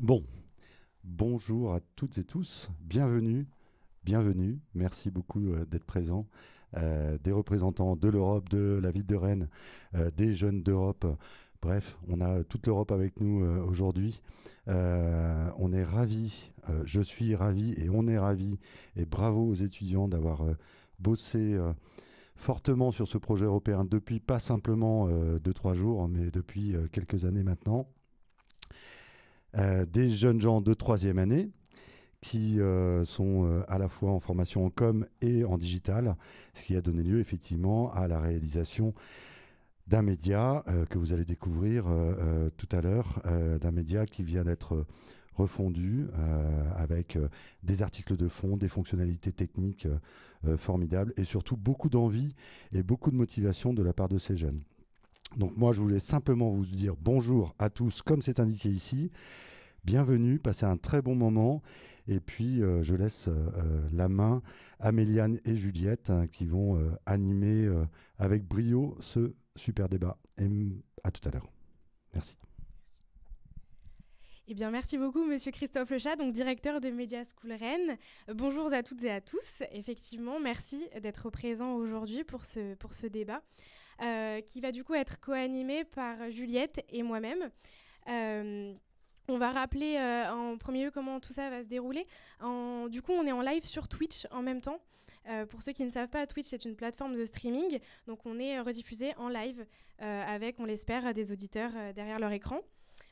Bon, bonjour à toutes et tous, bienvenue, bienvenue, merci beaucoup d'être présents, des représentants de l'Europe, de la ville de Rennes, des jeunes d'Europe, bref, on a toute l'Europe avec nous aujourd'hui. On est ravis, je suis ravi et on est ravis, et bravo aux étudiants d'avoir bossé fortement sur ce projet européen depuis pas simplement 2-3 jours, mais depuis quelques années maintenant. Des jeunes gens de troisième année qui sont à la fois en formation en com et en digital, ce qui a donné lieu effectivement à la réalisation d'un média que vous allez découvrir tout à l'heure, d'un média qui vient d'être refondu avec des articles de fond, des fonctionnalités techniques formidables et surtout beaucoup d'envie et beaucoup de motivation de la part de ces jeunes. Donc moi, je voulais simplement vous dire bonjour à tous, comme c'est indiqué ici. Bienvenue, passez un très bon moment. Et puis, je laisse la main à Méliane et Juliette qui vont animer avec brio ce super débat. Et à tout à l'heure. Merci. Eh bien, merci beaucoup, Monsieur Christophe Lechat, donc directeur de Media School Rennes. Bonjour à toutes et à tous. Effectivement, merci d'être présent aujourd'hui pour ce débat, qui va du coup être co-animé par Juliette et moi-même. On va rappeler en premier lieu comment tout ça va se dérouler. Du coup, on est en live sur Twitch en même temps. Pour ceux qui ne savent pas, Twitch, c'est une plateforme de streaming. Donc, on est rediffusé en live avec, on l'espère, des auditeurs derrière leur écran.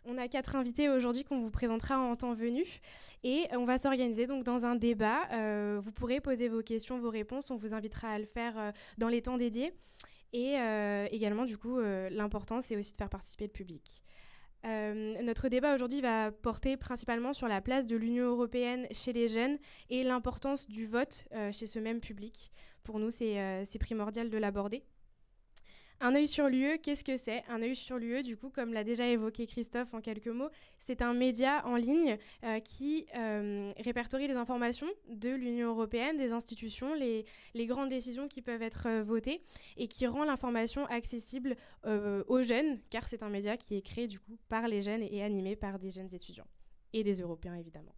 On a 4 invités aujourd'hui qu'on vous présentera en temps venu. Et on va s'organiser donc dans un débat. Vous pourrez poser vos questions, vos réponses. On vous invitera à le faire dans les temps dédiés. Et également, du coup, l'important, c'est aussi de faire participer le public. Notre débat aujourd'hui va porter principalement sur la place de l'Union européenne chez les jeunes et l'importance du vote chez ce même public. Pour nous, c'est primordial de l'aborder. Un œil sur l'UE, qu'est-ce que c'est? Un œil sur l'UE, du coup, comme l'a déjà évoqué Christophe en quelques mots, c'est un média en ligne qui répertorie les informations de l'Union européenne, des institutions, les grandes décisions qui peuvent être votées et qui rend l'information accessible aux jeunes, car c'est un média qui est créé du coup par les jeunes et animé par des jeunes étudiants et des Européens évidemment.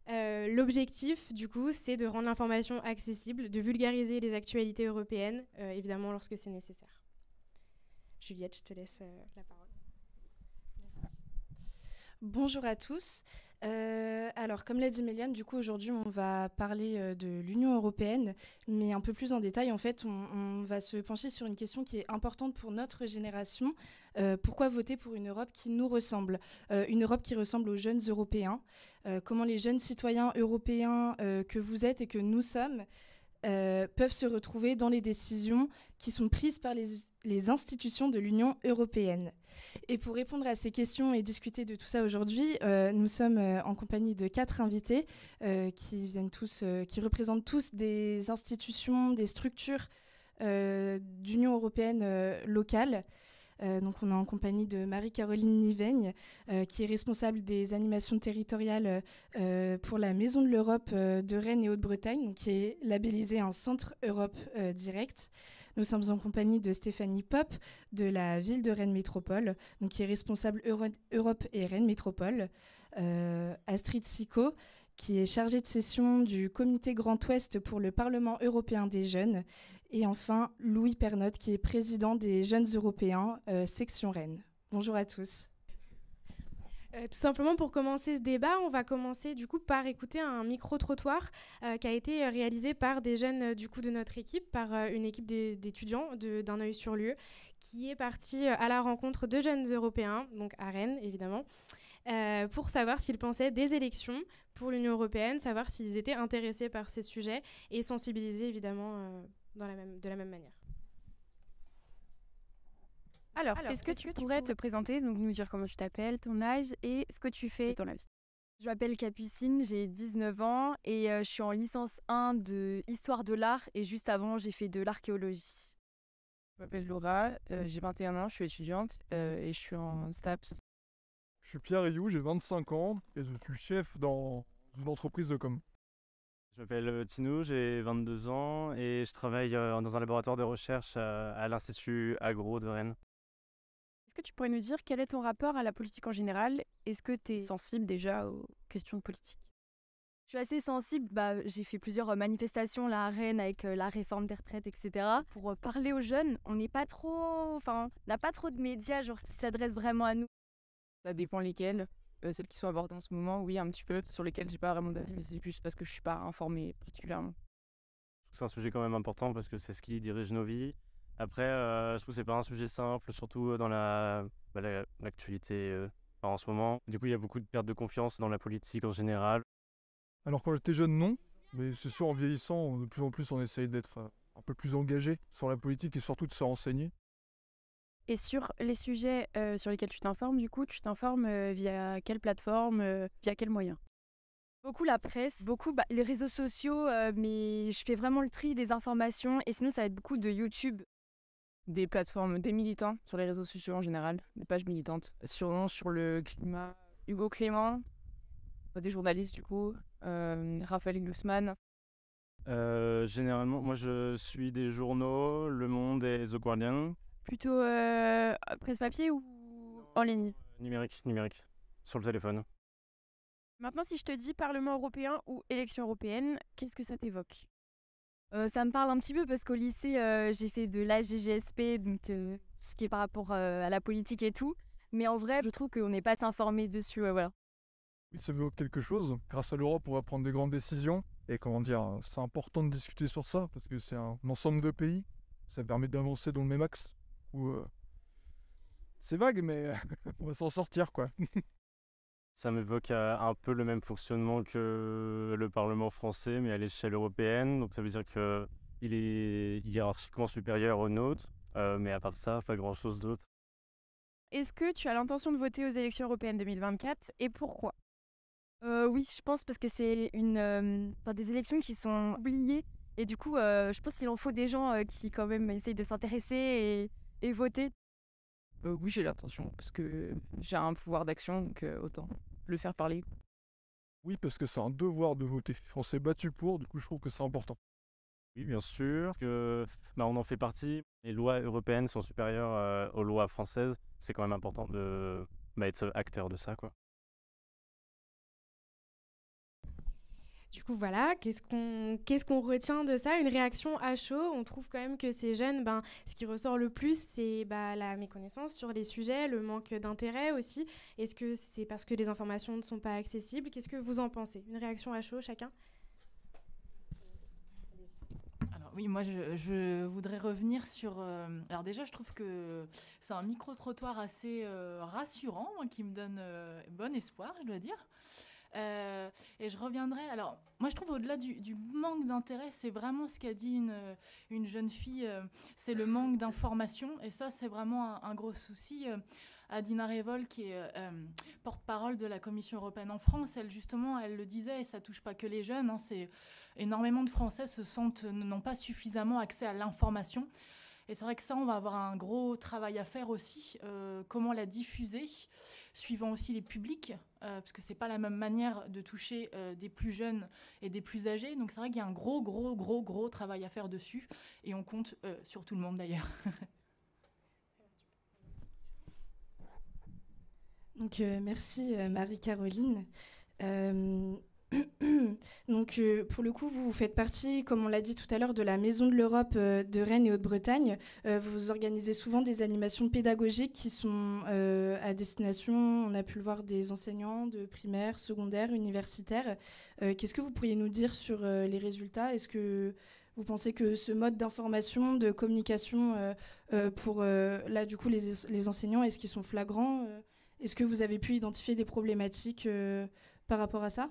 L'objectif, du coup, c'est de rendre l'information accessible, de vulgariser les actualités européennes, évidemment lorsque c'est nécessaire. Juliette, je te laisse la parole. Merci. Bonjour à tous. Alors, comme l'a dit Méliane, du coup, aujourd'hui, on va parler de l'Union européenne, mais un peu plus en détail. En fait, on va se pencher sur une question qui est importante pour notre génération. Pourquoi voter pour une Europe qui nous ressemble? Une Europe qui ressemble aux jeunes Européens. Comment les jeunes citoyens européens que vous êtes et que nous sommes peuvent se retrouver dans les décisions qui sont prises par les institutions de l'Union européenne. Et pour répondre à ces questions et discuter de tout ça aujourd'hui, nous sommes en compagnie de 4 invités qui représentent tous des institutions, des structures d'Union européenne locales. Donc on est en compagnie de Marie-Caroline Niveigne, qui est responsable des animations territoriales pour la Maison de l'Europe de Rennes et Haute-Bretagne, donc qui est labellisée un centre Europe direct. Nous sommes en compagnie de Stéphanie Pop de la ville de Rennes Métropole, donc qui est responsable Europe et Rennes Métropole. Astrid Sicot, qui est chargée de session du comité Grand Ouest pour le Parlement européen des jeunes. Et enfin, Louis Pernotte, qui est président des Jeunes Européens, section Rennes. Bonjour à tous. Tout simplement pour commencer ce débat, on va commencer du coup par écouter un micro-trottoir qui a été réalisé par des jeunes du coup de notre équipe, par une équipe d'étudiants d'un œil sur l'UE, qui est partie à la rencontre de jeunes européens, donc à Rennes évidemment, pour savoir ce qu'ils pensaient des élections pour l'Union européenne, savoir s'ils étaient intéressés par ces sujets et sensibilisés évidemment de la même manière. Alors, est-ce que tu pourrais te présenter, donc nous dire comment tu t'appelles, ton âge et ce que tu fais dans la vie? Je m'appelle Capucine, j'ai 19 ans et je suis en licence 1 de Histoire de l'art et juste avant, j'ai fait de l'archéologie. Je m'appelle Laura, j'ai 21 ans, je suis étudiante et je suis en STAPS. Je suis Pierre Rioux, j'ai 25 ans et je suis chef dans une entreprise de com. Je m'appelle Tinou, j'ai 22 ans et je travaille dans un laboratoire de recherche à l'Institut Agro de Rennes. Est-ce que tu pourrais nous dire quel est ton rapport à la politique en général? Est-ce que tu es sensible déjà aux questions de politique? Je suis assez sensible. J'ai fait plusieurs manifestations là, à Rennes avec la réforme des retraites, etc. Pour parler aux jeunes, on n'est pas trop... Enfin, on n'a pas trop de médias genre, qui s'adressent vraiment à nous. Ça dépend lesquelles. Celles qui sont abordées en ce moment, oui, un petit peu. Sur lesquelles j'ai pas vraiment d'avis, mais c'est juste parce que je suis pas informée particulièrement. C'est un sujet quand même important parce que c'est ce qui dirige nos vies. Après, je trouve que c'est pas un sujet simple, surtout dans l'actualité en ce moment. Du coup, il y a beaucoup de perte de confiance dans la politique en général. Alors quand j'étais jeune, non. Mais c'est sûr, en vieillissant, de plus en plus, on essaye d'être un peu plus engagé sur la politique et surtout de se renseigner. Et sur les sujets sur lesquels tu t'informes, du coup, tu t'informes via quelle plateforme, via quels moyens? Beaucoup la presse, beaucoup les réseaux sociaux, mais je fais vraiment le tri des informations. Et sinon, ça va être beaucoup de YouTube. Des plateformes, des militants sur les réseaux sociaux en général, des pages militantes. Sur le climat, Hugo Clément, des journalistes du coup, Raphaël Glucksmann. Généralement, moi je suis des journaux, Le Monde et The Guardian. Plutôt presse papier ou en ligne? Numérique, sur le téléphone. Maintenant, si je te dis Parlement européen ou élection européenne, qu'est-ce que ça t'évoque? Ça me parle un petit peu parce qu'au lycée, j'ai fait de l'AGGSP, donc ce qui est par rapport à la politique et tout. Mais en vrai, je trouve qu'on n'est pas assez informé dessus, voilà. Oui, ça veut quelque chose. Grâce à l'Europe, on va prendre des grandes décisions. Et comment dire, c'est important de discuter sur ça, parce que c'est un ensemble de pays. Ça permet d'avancer dans le même axe. C'est vague, mais on va s'en sortir, quoi. Ça m'évoque un peu le même fonctionnement que le Parlement français, mais à l'échelle européenne. Donc ça veut dire qu'il est hiérarchiquement supérieur au nôtre. Mais à part ça, pas grand-chose d'autre. Est-ce que tu as l'intention de voter aux élections européennes 2024 et pourquoi? Oui, je pense parce que c'est des élections qui sont oubliées. Et du coup, je pense qu'il en faut des gens qui quand même essayent de s'intéresser et voter. Oui, j'ai l'intention, parce que j'ai un pouvoir d'action, donc autant le faire parler. Oui, parce que c'est un devoir de voter. On s'est battu pour, du coup je trouve que c'est important. Oui, bien sûr, parce que on en fait partie. Les lois européennes sont supérieures aux lois françaises. C'est quand même important de être acteur de ça, quoi. Du coup, voilà, qu'est-ce qu'on retient de ça? Une réaction à chaud. On trouve quand même que ces jeunes, ce qui ressort le plus, c'est la méconnaissance sur les sujets, le manque d'intérêt aussi. Est-ce que c'est parce que les informations ne sont pas accessibles? Qu'est-ce que vous en pensez? Une réaction à chaud, chacun? Alors oui, moi je voudrais revenir sur... alors déjà, je trouve que c'est un micro-trottoir assez rassurant, qui me donne bon espoir, je dois dire. Et je reviendrai. Alors, moi, je trouve au-delà du manque d'intérêt, c'est vraiment ce qu'a dit une jeune fille, c'est le manque d'information. Et ça, c'est vraiment un gros souci. Adina Révol, qui est porte-parole de la Commission européenne en France, elle le disait, et ça touche pas que les jeunes. C'est énormément de Français n'ont pas suffisamment accès à l'information. Et c'est vrai que ça, on va avoir un gros travail à faire aussi. Comment la diffuser, suivant aussi les publics, parce que c'est pas la même manière de toucher des plus jeunes et des plus âgés. Donc c'est vrai qu'il y a un gros travail à faire dessus. Et on compte sur tout le monde d'ailleurs. Donc merci Marie-Caroline. Donc pour le coup, vous faites partie, comme on l'a dit tout à l'heure, de la Maison de l'Europe de Rennes et Haute-Bretagne. Vous organisez souvent des animations pédagogiques qui sont à destination, on a pu le voir, des enseignants de primaire, secondaire, universitaire. Qu'est-ce que vous pourriez nous dire sur les résultats? Est-ce que vous pensez que ce mode d'information, de communication pour là du coup les enseignants, est-ce qu'ils sont flagrants? Est-ce que vous avez pu identifier des problématiques par rapport à ça?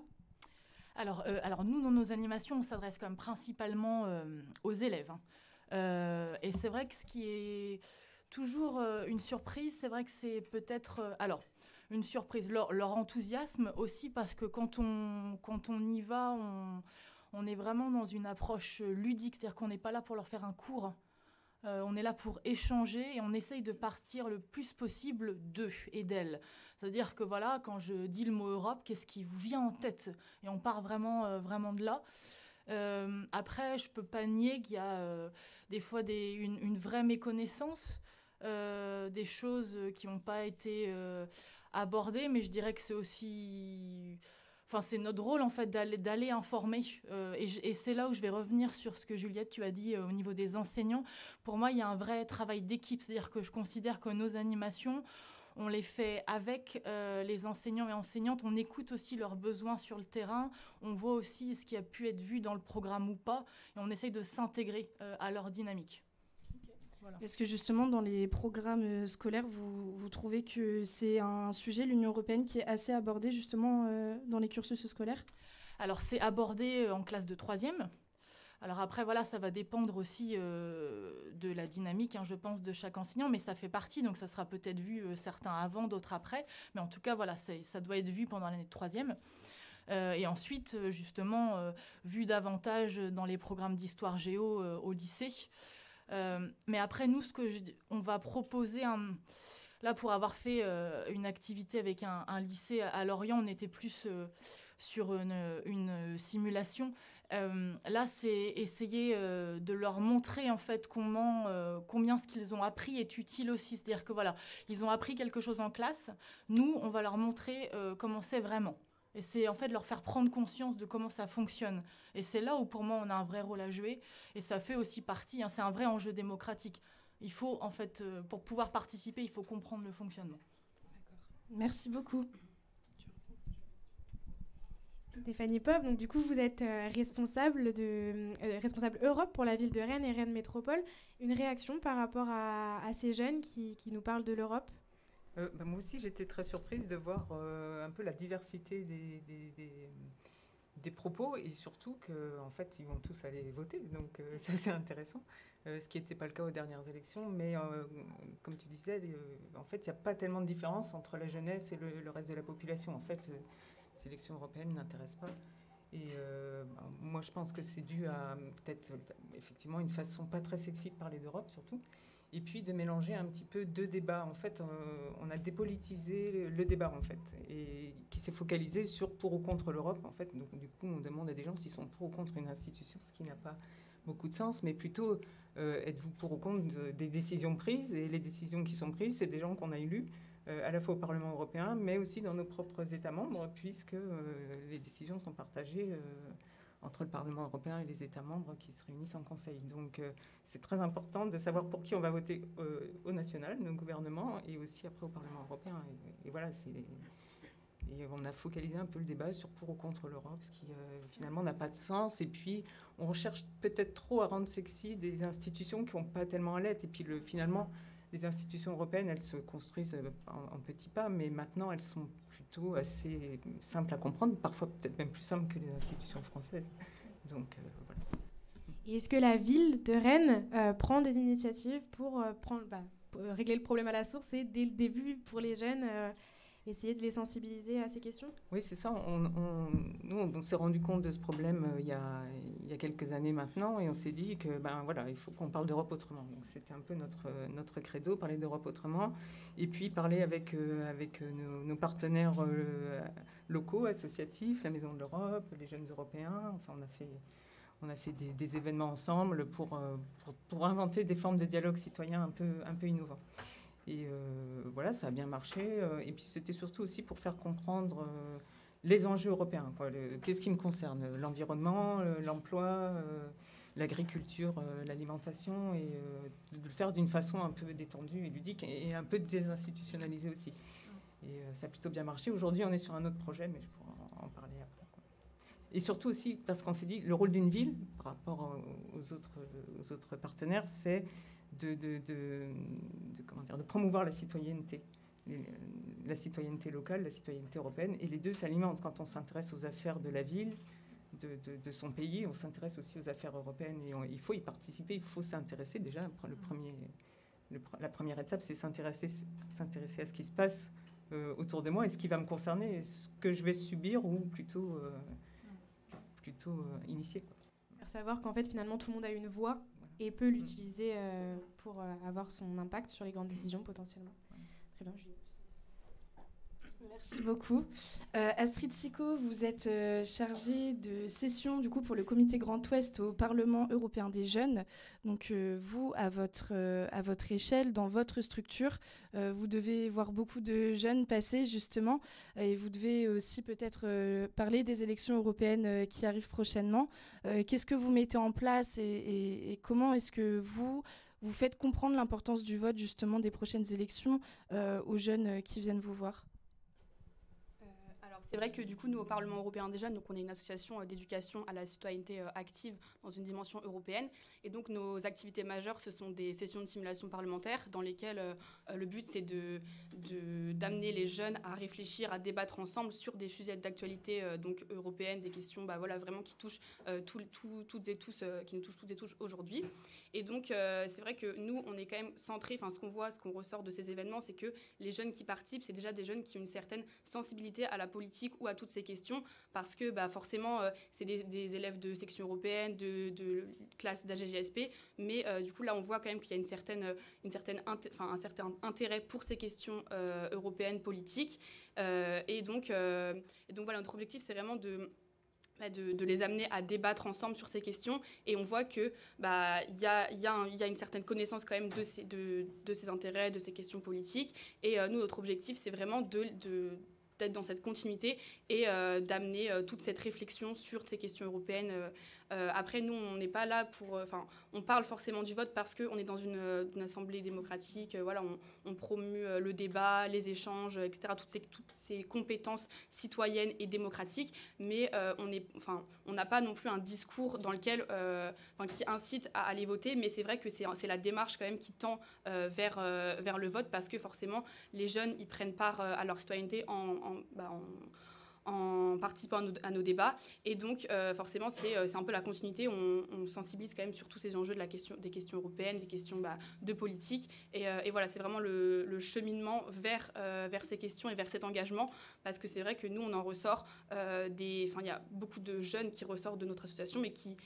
Alors nous, dans nos animations, on s'adresse quand même principalement aux élèves. Et c'est vrai que ce qui est toujours une surprise, c'est vrai que c'est peut-être... une surprise, leur enthousiasme aussi, parce que quand on y va, on est vraiment dans une approche ludique, c'est-à-dire qu'on n'est pas là pour leur faire un cours. On est là pour échanger et on essaye de partir le plus possible d'eux et d'elles. C'est-à-dire que voilà, quand je dis le mot Europe, qu'est-ce qui vous vient en tête? Et on part vraiment de là. Après, je peux pas nier qu'il y a des fois une vraie méconnaissance. des choses qui n'ont pas été abordées, mais je dirais que c'est aussi... Enfin, c'est notre rôle, en fait, d'aller informer. Et c'est là où je vais revenir sur ce que, Juliette, tu as dit au niveau des enseignants. Pour moi, il y a un vrai travail d'équipe. C'est-à-dire que je considère que nos animations, on les fait avec les enseignants et enseignantes. On écoute aussi leurs besoins sur le terrain. On voit aussi ce qui a pu être vu dans le programme ou pas. Et on essaye de s'intégrer à leur dynamique. Voilà. Est-ce que justement, dans les programmes scolaires, vous trouvez que c'est un sujet, l'Union européenne, qui est assez abordé justement dans les cursus scolaires? Alors, c'est abordé en classe de 3e. Alors après, voilà, ça va dépendre aussi de la dynamique, je pense, de chaque enseignant, mais ça fait partie, donc ça sera peut-être vu certains avant, d'autres après. Mais en tout cas, voilà, ça doit être vu pendant l'année de 3e. Et ensuite, justement, vu davantage dans les programmes d'histoire géo au lycée. Mais après, nous, on va proposer là, pour avoir fait une activité avec un lycée à Lorient, on était plus sur une simulation. Là, c'est essayer de leur montrer en fait combien ce qu'ils ont appris est utile aussi. C'est-à-dire que voilà, ils ont appris quelque chose en classe. Nous, on va leur montrer comment c'est vraiment. Et c'est en fait leur faire prendre conscience de comment ça fonctionne. Et c'est là où pour moi on a un vrai rôle à jouer. Et ça fait aussi partie, c'est un vrai enjeu démocratique. Il faut en fait, pour pouvoir participer, il faut comprendre le fonctionnement. D'accord. Merci beaucoup. Stéphanie Pop, donc du coup vous êtes responsable Europe pour la ville de Rennes et Rennes Métropole. Une réaction par rapport à ces jeunes qui nous parlent de l'Europe? Moi aussi j'étais très surprise de voir un peu la diversité des propos et surtout qu'en fait ils vont tous aller voter, donc c'est assez intéressant, ce qui n'était pas le cas aux dernières élections, mais comme tu disais, en fait il n'y a pas tellement de différence entre la jeunesse et le reste de la population. En fait, les élections européennes n'intéressent pas. Et moi, je pense que c'est dû à peut-être effectivement une façon pas très sexy de parler d'Europe, surtout. Et puis de mélanger un petit peu deux débats. En fait, on a dépolitisé le débat, en fait, et qui s'est focalisé sur pour ou contre l'Europe, en fait. Donc, du coup, on demande à des gens s'ils sont pour ou contre une institution, ce qui n'a pas beaucoup de sens, mais plutôt êtes-vous pour ou contre des décisions prises? Et les décisions qui sont prises, c'est des gens qu'on a élus, à la fois au Parlement européen, mais aussi dans nos propres États membres, puisque les décisions sont partagées entre le Parlement européen et les États membres qui se réunissent en Conseil. Donc c'est très important de savoir pour qui on va voter au national, nos gouvernements, et aussi après au Parlement européen. Et voilà, et on a focalisé un peu le débat sur pour ou contre l'Europe, ce qui finalement n'a pas de sens. Et puis on recherche peut-être trop à rendre sexy des institutions qui n'ont pas tellement à l'être. Et puis finalement, les institutions européennes, elles se construisent en petits pas, mais maintenant, elles sont plutôt assez simples à comprendre, parfois peut-être même plus simples que les institutions françaises. Donc, voilà. Et est-ce que la ville de Rennes prend des initiatives pour régler le problème à la source et, dès le début, pour les jeunes, essayer de les sensibiliser à ces questions? Oui, c'est ça. Nous, on s'est rendu compte de ce problème il y a quelques années maintenant, et on s'est dit que voilà, il faut qu'on parle d'Europe autrement. Donc c'était un peu notre credo, parler d'Europe autrement, et puis parler avec nos partenaires locaux, associatifs, la Maison de l'Europe, les Jeunes Européens. Enfin, on a fait des événements ensemble pour inventer des formes de dialogue citoyen un peu innovants. Et voilà, ça a bien marché. Et puis c'était surtout aussi pour faire comprendre les enjeux européens. Qu'est-ce qui me concerne? L'environnement, l'emploi, l'agriculture, l'alimentation, et de le faire d'une façon un peu détendue et ludique et un peu désinstitutionnalisée aussi. Et ça a plutôt bien marché. Aujourd'hui, on est sur un autre projet, mais je pourrais en parler après. Et surtout aussi, parce qu'on s'est dit, le rôle d'une ville, par rapport aux autres partenaires, c'est de promouvoir la citoyenneté locale, la citoyenneté européenne, et les deux s'alimentent. Quand on s'intéresse aux affaires de la ville, de son pays, on s'intéresse aussi aux affaires européennes, et il faut y participer, il faut s'intéresser. Déjà, la première étape, c'est s'intéresser à ce qui se passe autour de moi, et ce qui va me concerner, ce que je vais subir ou plutôt initier. Faire savoir qu'en fait, finalement, tout le monde a une voix et peut l'utiliser pour avoir son impact sur les grandes décisions potentiellement. Très bien, Juliette. Merci beaucoup. Astrid Sicot, vous êtes chargée de session du coup pour le Comité Grand Ouest au Parlement européen des jeunes. Donc vous, à votre échelle, dans votre structure, vous devez voir beaucoup de jeunes passer justement, et vous devez aussi peut-être parler des élections européennes qui arrivent prochainement. Qu'est-ce que vous mettez en place et comment est-ce que vous faites comprendre l'importance du vote justement des prochaines élections aux jeunes qui viennent vous voir? C'est vrai que du coup, nous, au Parlement européen des jeunes, donc on est une association d'éducation à la citoyenneté active dans une dimension européenne. Et donc, nos activités majeures, ce sont des sessions de simulation parlementaire dans lesquelles le but, c'est d'amener les jeunes à réfléchir, à débattre ensemble sur des sujets d'actualité donc européenne, des questions voilà, vraiment qui touchent toutes et tous, qui nous touchent toutes et tous aujourd'hui. Et donc, c'est vrai que nous, on est quand même centrés, enfin, ce qu'on voit, ce qu'on ressort de ces événements, c'est que les jeunes qui participent, c'est déjà des jeunes qui ont une certaine sensibilité à la politique ou à toutes ces questions, parce que forcément, c'est des élèves de section européenne, de classe d'AGGSP, mais du coup, là, on voit quand même qu'il y a un certain intérêt pour ces questions européennes, politiques. Et donc, voilà, notre objectif, c'est vraiment de les amener à débattre ensemble sur ces questions, et on voit que y a une certaine connaissance quand même de ces intérêts, de ces questions politiques, et nous, notre objectif, c'est vraiment d'être dans cette continuité et d'amener toute cette réflexion sur ces questions européennes. Après, nous, on n'est pas là pour... on parle forcément du vote parce qu'on est dans une assemblée démocratique. Voilà, on promue le débat, les échanges, etc., toutes ces compétences citoyennes et démocratiques. Mais on n'a pas non plus un discours dans lequel, qui incite à aller voter. Mais c'est vrai que c'est la démarche quand même qui tend vers le vote, parce que forcément, les jeunes, ils prennent part à leur citoyenneté en participant à nos débats. Et donc, forcément, c'est un peu la continuité. On sensibilise quand même sur tous ces enjeux des questions européennes, des questions de politique. Et voilà, c'est vraiment le cheminement vers ces questions et vers cet engagement. Parce que c'est vrai que nous, on en ressort il y a beaucoup de jeunes qui ressortent de notre association, mais qui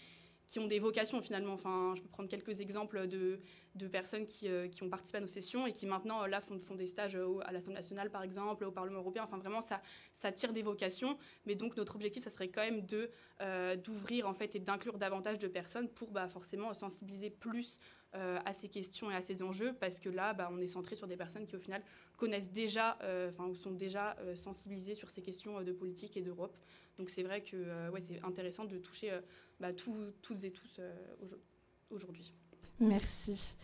ont des vocations finalement. Je peux prendre quelques exemples de personnes qui ont participé à nos sessions et qui maintenant là font des stages à l'Assemblée nationale par exemple, au Parlement européen. Vraiment ça tire des vocations, mais donc notre objectif ça serait quand même d'ouvrir en fait et d'inclure davantage de personnes pour forcément sensibiliser plus à ces questions et à ces enjeux, parce que là on est centré sur des personnes qui au final connaissent déjà ou sont déjà sensibilisées sur ces questions de politique et d'Europe. Donc c'est vrai que c'est intéressant de toucher toutes et tous aujourd'hui. Merci.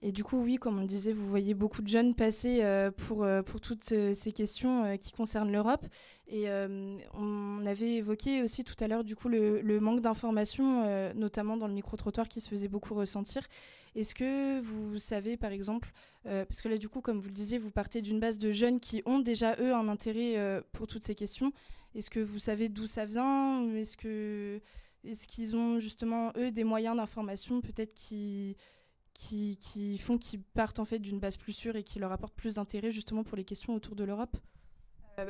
Et du coup, oui, comme on le disait, vous voyez beaucoup de jeunes passer pour toutes ces questions qui concernent l'Europe. Et on avait évoqué aussi tout à l'heure du coup le manque d'informations, notamment dans le micro-trottoir qui se faisait beaucoup ressentir. Est-ce que vous savez, par exemple, parce que là, du coup, comme vous le disiez, vous partez d'une base de jeunes qui ont déjà, eux, un intérêt pour toutes ces questions. Est-ce que vous savez d'où ça vient? Est-ce qu'ils ont justement, eux, des moyens d'information peut-être qui font qu'ils partent en fait d'une base plus sûre et qui leur apportent plus d'intérêt justement pour les questions autour de l'Europe?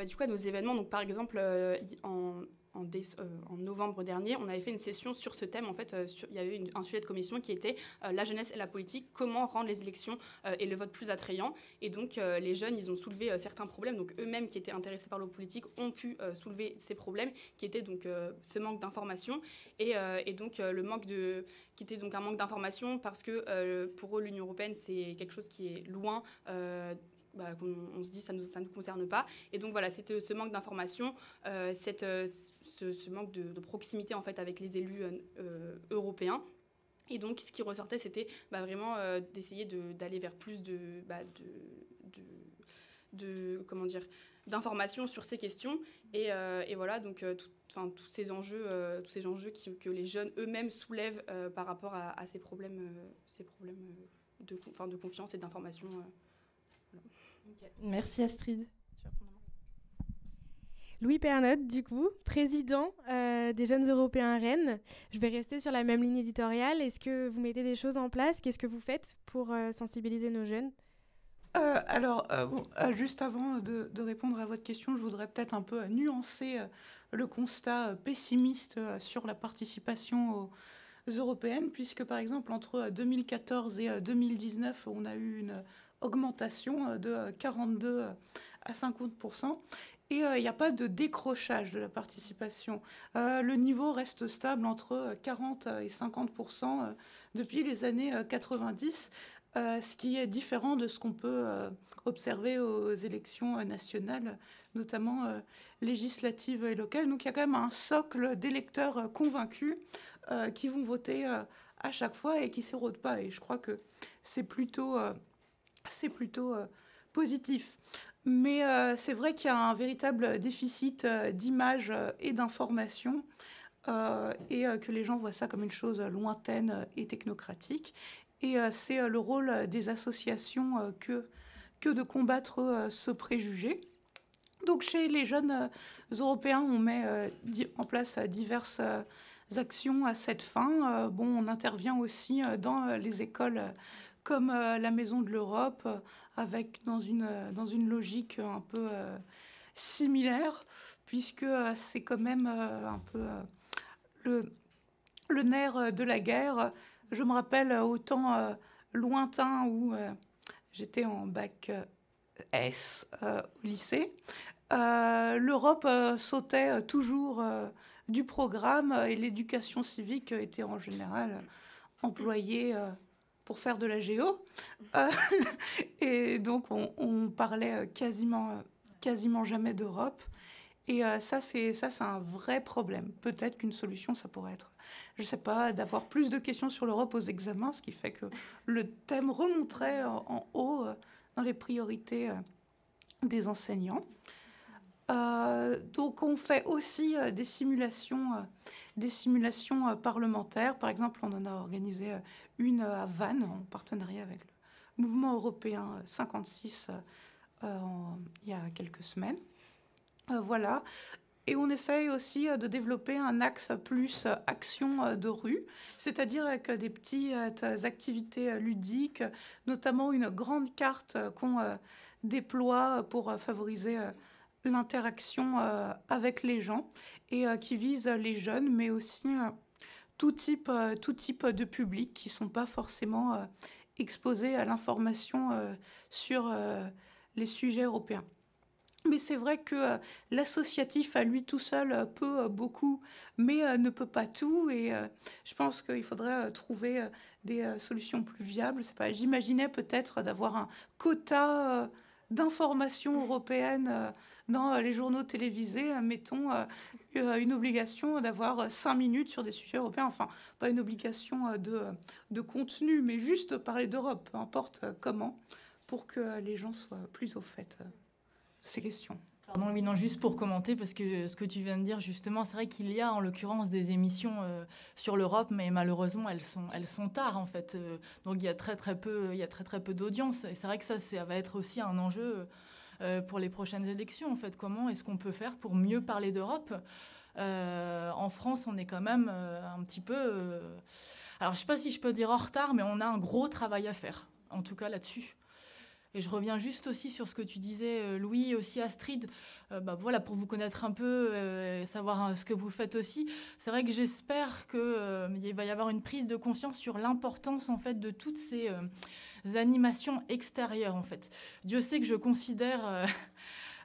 Du coup, à nos événements, donc par exemple, en novembre dernier, on avait fait une session sur ce thème. En fait, il y avait eu un sujet de commission qui était la jeunesse et la politique, comment rendre les élections et le vote plus attrayant. Et donc, les jeunes, ils ont soulevé certains problèmes. Donc, eux-mêmes qui étaient intéressés par la politique ont pu soulever ces problèmes, qui étaient donc ce manque d'information et donc le manque qui était donc un manque d'information parce que pour eux, l'Union européenne, c'est quelque chose qui est loin. On se dit ça nous concerne pas, et donc voilà, c'était ce manque d'information, ce manque de proximité en fait avec les élus européens. Et donc ce qui ressortait, c'était vraiment d'essayer d'aller vers plus d'informations sur ces questions, et voilà, donc tous ces enjeux que les jeunes eux-mêmes soulèvent par rapport à ces problèmes de confiance et d'information. Okay. Merci Astrid. Louis Pernotte, du coup, président des Jeunes Européens à Rennes. Je vais rester sur la même ligne éditoriale. Est-ce que vous mettez des choses en place? Qu'est-ce que vous faites pour sensibiliser nos jeunes? Juste avant de répondre à votre question, je voudrais peut-être un peu nuancer le constat pessimiste sur la participation aux européennes, puisque par exemple entre 2014 et 2019, on a eu une augmentation de 42 à 50%. Et il n'y a pas de décrochage de la participation. Le niveau reste stable entre 40 et 50% depuis les années 90, ce qui est différent de ce qu'on peut observer aux élections nationales, notamment législatives et locales. Donc il y a quand même un socle d'électeurs convaincus qui vont voter à chaque fois et qui ne s'érodent pas. Et je crois que c'est plutôt positif. Mais c'est vrai qu'il y a un véritable déficit d'image et d'information et que les gens voient ça comme une chose lointaine et technocratique. Et c'est le rôle des associations que de combattre ce préjugé. Donc chez les jeunes Européens, on met en place diverses actions à cette fin. On intervient aussi dans les écoles comme la Maison de l'Europe, avec dans une logique un peu similaire, puisque c'est quand même un peu le nerf de la guerre. Je me rappelle au temps lointain où j'étais en bac S au lycée. L'Europe sautait toujours du programme et l'éducation civique était en général employée pour faire de la géo. Et donc, on parlait quasiment jamais d'Europe. Et ça, c'est un vrai problème. Peut-être qu'une solution, ça pourrait être, je ne sais pas, d'avoir plus de questions sur l'Europe aux examens, ce qui fait que le thème remonterait en haut dans les priorités des enseignants. Donc, on fait aussi des simulations parlementaires. Par exemple, on en a organisé une à Vannes, en partenariat avec le mouvement européen 56 il y a quelques semaines. Voilà. Et on essaye aussi de développer un axe plus action de rue, c'est-à-dire avec des petites activités ludiques, notamment une grande carte qu'on déploie pour favoriser l'interaction avec les gens et qui vise les jeunes, mais aussi tout type de public qui ne sont pas forcément exposés à l'information sur les sujets européens. Mais c'est vrai que l'associatif à lui tout seul peut beaucoup, mais ne peut pas tout. Et je pense qu'il faudrait trouver des solutions plus viables. C'est pas, j'imaginais peut-être d'avoir un quota d'informations européennes dans les journaux télévisés. Mettons une obligation d'avoir 5 minutes sur des sujets européens. Enfin, pas une obligation de contenu, mais juste parler d'Europe, peu importe comment, pour que les gens soient plus au fait ces questions. Pardon, oui, non, juste pour commenter, parce que ce que tu viens de dire, justement, c'est vrai qu'il y a en l'occurrence des émissions sur l'Europe, mais malheureusement, elles sont tard, en fait. Donc, il y a très peu d'audience. Et c'est vrai que ça va être aussi un enjeu pour les prochaines élections, en fait. Comment est-ce qu'on peut faire pour mieux parler d'Europe ? En France, on est quand même un petit peu... alors, je ne sais pas si je peux dire en retard, mais on a un gros travail à faire, en tout cas là-dessus. Et je reviens juste aussi sur ce que tu disais, Louis, aussi Astrid, voilà, pour vous connaître un peu, savoir ce que vous faites aussi. C'est vrai que j'espère qu'il va y avoir une prise de conscience sur l'importance, en fait, de toutes ces animations extérieures, en fait. Dieu sait que je considère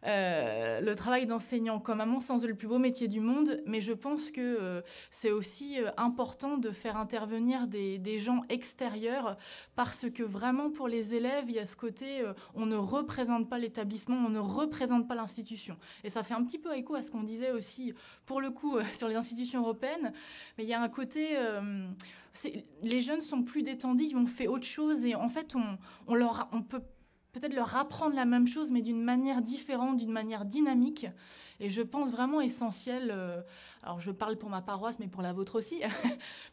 le travail d'enseignant comme, à mon sens, le plus beau métier du monde, mais je pense que c'est aussi important de faire intervenir des gens extérieurs, parce que vraiment, pour les élèves, il y a ce côté, on ne représente pas l'établissement, on ne représente pas l'institution. Et ça fait un petit peu écho à ce qu'on disait aussi, pour le coup, sur les institutions européennes, mais il y a un côté... les jeunes sont plus détendus, ils ont fait autre chose, et en fait, on peut peut-être leur apprendre la même chose, mais d'une manière différente, d'une manière dynamique. Et je pense vraiment essentiel, alors je parle pour ma paroisse, mais pour la vôtre aussi,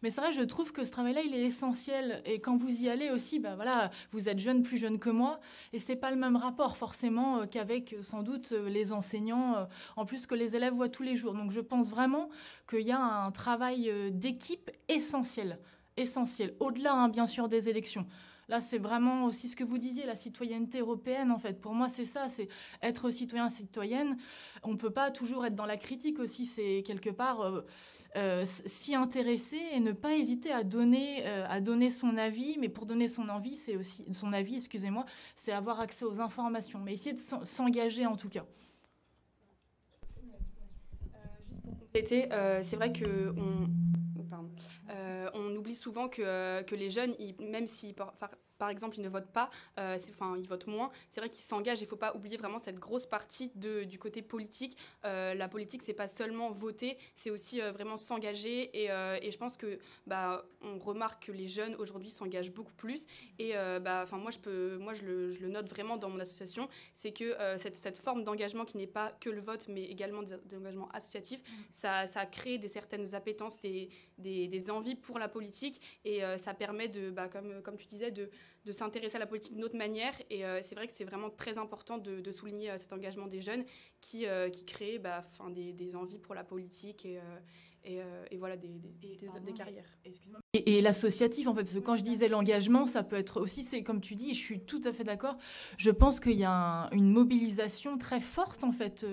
mais c'est vrai, je trouve que ce travail-là, il est essentiel. Et quand vous y allez aussi, voilà, vous êtes jeune, plus jeune que moi, et c'est pas le même rapport forcément qu'avec sans doute les enseignants, en plus que les élèves voient tous les jours. Donc je pense vraiment qu'il y a un travail d'équipe essentiel, au-delà bien sûr des élections. Là, c'est vraiment aussi ce que vous disiez, la citoyenneté européenne, en fait. Pour moi, c'est ça, c'est être citoyen, citoyenne. On ne peut pas toujours être dans la critique aussi, c'est quelque part s'y intéresser et ne pas hésiter à donner son avis. Mais pour donner son avis, c'est avoir accès aux informations, mais essayer de s'engager en tout cas. C'est vrai que on oublie souvent que les jeunes, même si par exemple ils ne votent pas, ils votent moins, c'est vrai qu'ils s'engagent. Il ne faut pas oublier vraiment cette grosse partie du côté politique. La politique, c'est pas seulement voter, c'est aussi vraiment s'engager. Et je pense que on remarque que les jeunes aujourd'hui s'engagent beaucoup plus. Et moi je le note vraiment dans mon association, c'est que cette forme d'engagement qui n'est pas que le vote, mais également d'engagement associatif, ça crée certaines appétences, des envies pour la politique, et ça permet comme tu disais, de s'intéresser à la politique d'une autre manière. Et c'est vrai que c'est vraiment très important de souligner cet engagement des jeunes qui crée des envies pour la politique et voilà, des carrières. Et l'associatif, en fait, parce que quand je disais l'engagement, ça peut être aussi, c'est comme tu dis, et je suis tout à fait d'accord, je pense qu'il y a une mobilisation très forte, en fait,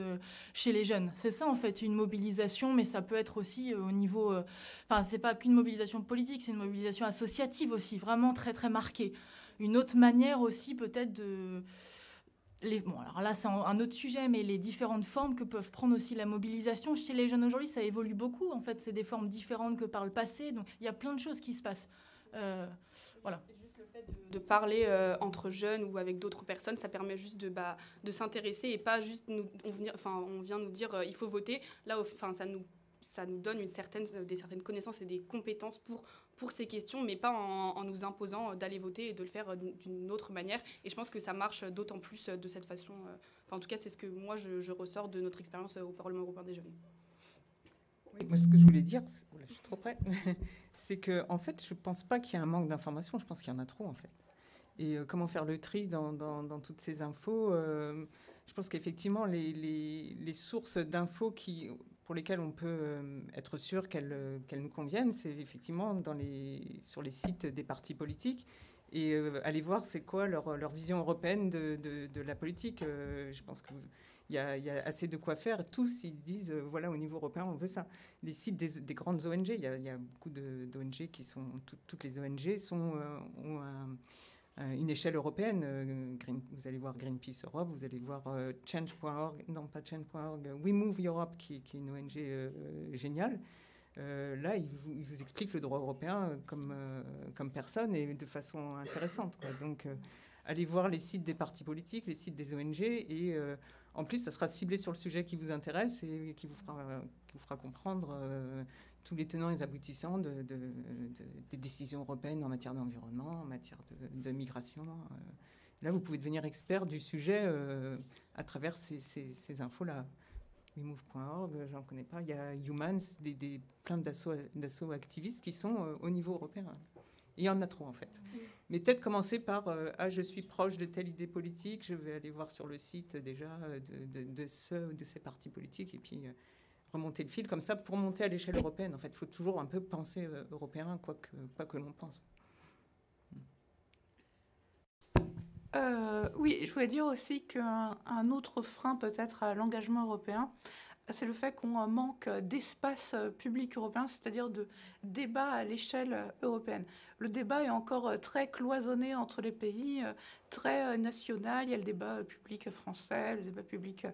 chez les jeunes. C'est ça, en fait, une mobilisation, mais ça peut être aussi au niveau... c'est pas qu'une mobilisation politique, c'est une mobilisation associative aussi, vraiment très, très marquée. Une autre manière aussi, peut-être, de... alors là, c'est un autre sujet, mais les différentes formes que peuvent prendre aussi la mobilisation chez les jeunes aujourd'hui, ça évolue beaucoup. En fait, c'est des formes différentes que par le passé. Donc, il y a plein de choses qui se passent. Voilà. Juste le fait de parler entre jeunes ou avec d'autres personnes, ça permet juste de s'intéresser et pas juste on vient nous dire il faut voter. Là, ça nous donne des certaines connaissances et des compétences pour ces questions, mais pas en nous imposant d'aller voter et de le faire d'une autre manière. Et je pense que ça marche d'autant plus de cette façon. En tout cas, c'est ce que moi, je ressors de notre expérience au Parlement européen des jeunes. Oui, moi, ce que je voulais dire, je suis trop près, c'est que en fait, je ne pense pas qu'il y ait un manque d'informations, je pense qu'il y en a trop, en fait. Et comment faire le tri dans toutes ces infos je pense qu'effectivement, les sources d'infos pour lesquelles on peut être sûr qu'elles nous conviennent, c'est effectivement sur les sites des partis politiques. Et aller voir c'est quoi leur vision européenne de la politique. Je pense qu'il y a assez de quoi faire. Tous, ils disent, voilà, au niveau européen, on veut ça. Les sites des grandes ONG, il y a beaucoup d'ONG qui sont... Toutes les ONG ont une échelle européenne. Vous allez voir Greenpeace Europe, vous allez voir Change.org, non pas Change.org, We Move Europe, qui est une ONG géniale. Là, il vous explique le droit européen comme personne et de façon intéressante, quoi. Donc, allez voir les sites des partis politiques, les sites des ONG, et en plus, ça sera ciblé sur le sujet qui vous intéresse et qui vous fera comprendre tous les tenants et les aboutissants des décisions européenne en matière d'environnement, en matière de migration. Là, vous pouvez devenir expert du sujet à travers ces infos-là. WeMove.org, j'en connais pas. Il y a Humans, plein d'assauts activistes qui sont au niveau européen. Il y en a trop, en fait. Mais peut-être commencer par je suis proche de telle idée politique, je vais aller voir sur le site déjà de ces partis politiques, et puis remonter le fil comme ça pour monter à l'échelle européenne. En fait, il faut toujours un peu penser européen, quoi que l'on pense. Oui, je voulais dire aussi qu'un autre frein peut-être à l'engagement européen, c'est le fait qu'on manque d'espace public européen, c'est-à-dire de débat à l'échelle européenne. Le débat est encore très cloisonné entre les pays, très national. Il y a le débat public français, le débat public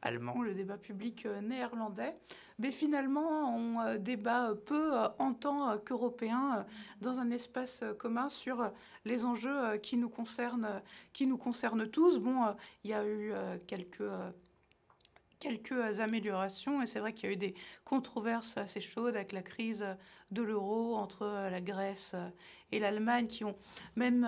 allemand, le débat public néerlandais. Mais finalement, on débat peu en tant qu'Européens dans un espace commun sur les enjeux qui nous concernent tous. Bon, il y a eu quelques améliorations, et c'est vrai qu'il y a eu des controverses assez chaudes avec la crise de l'euro entre la Grèce et l'Allemagne, qui ont même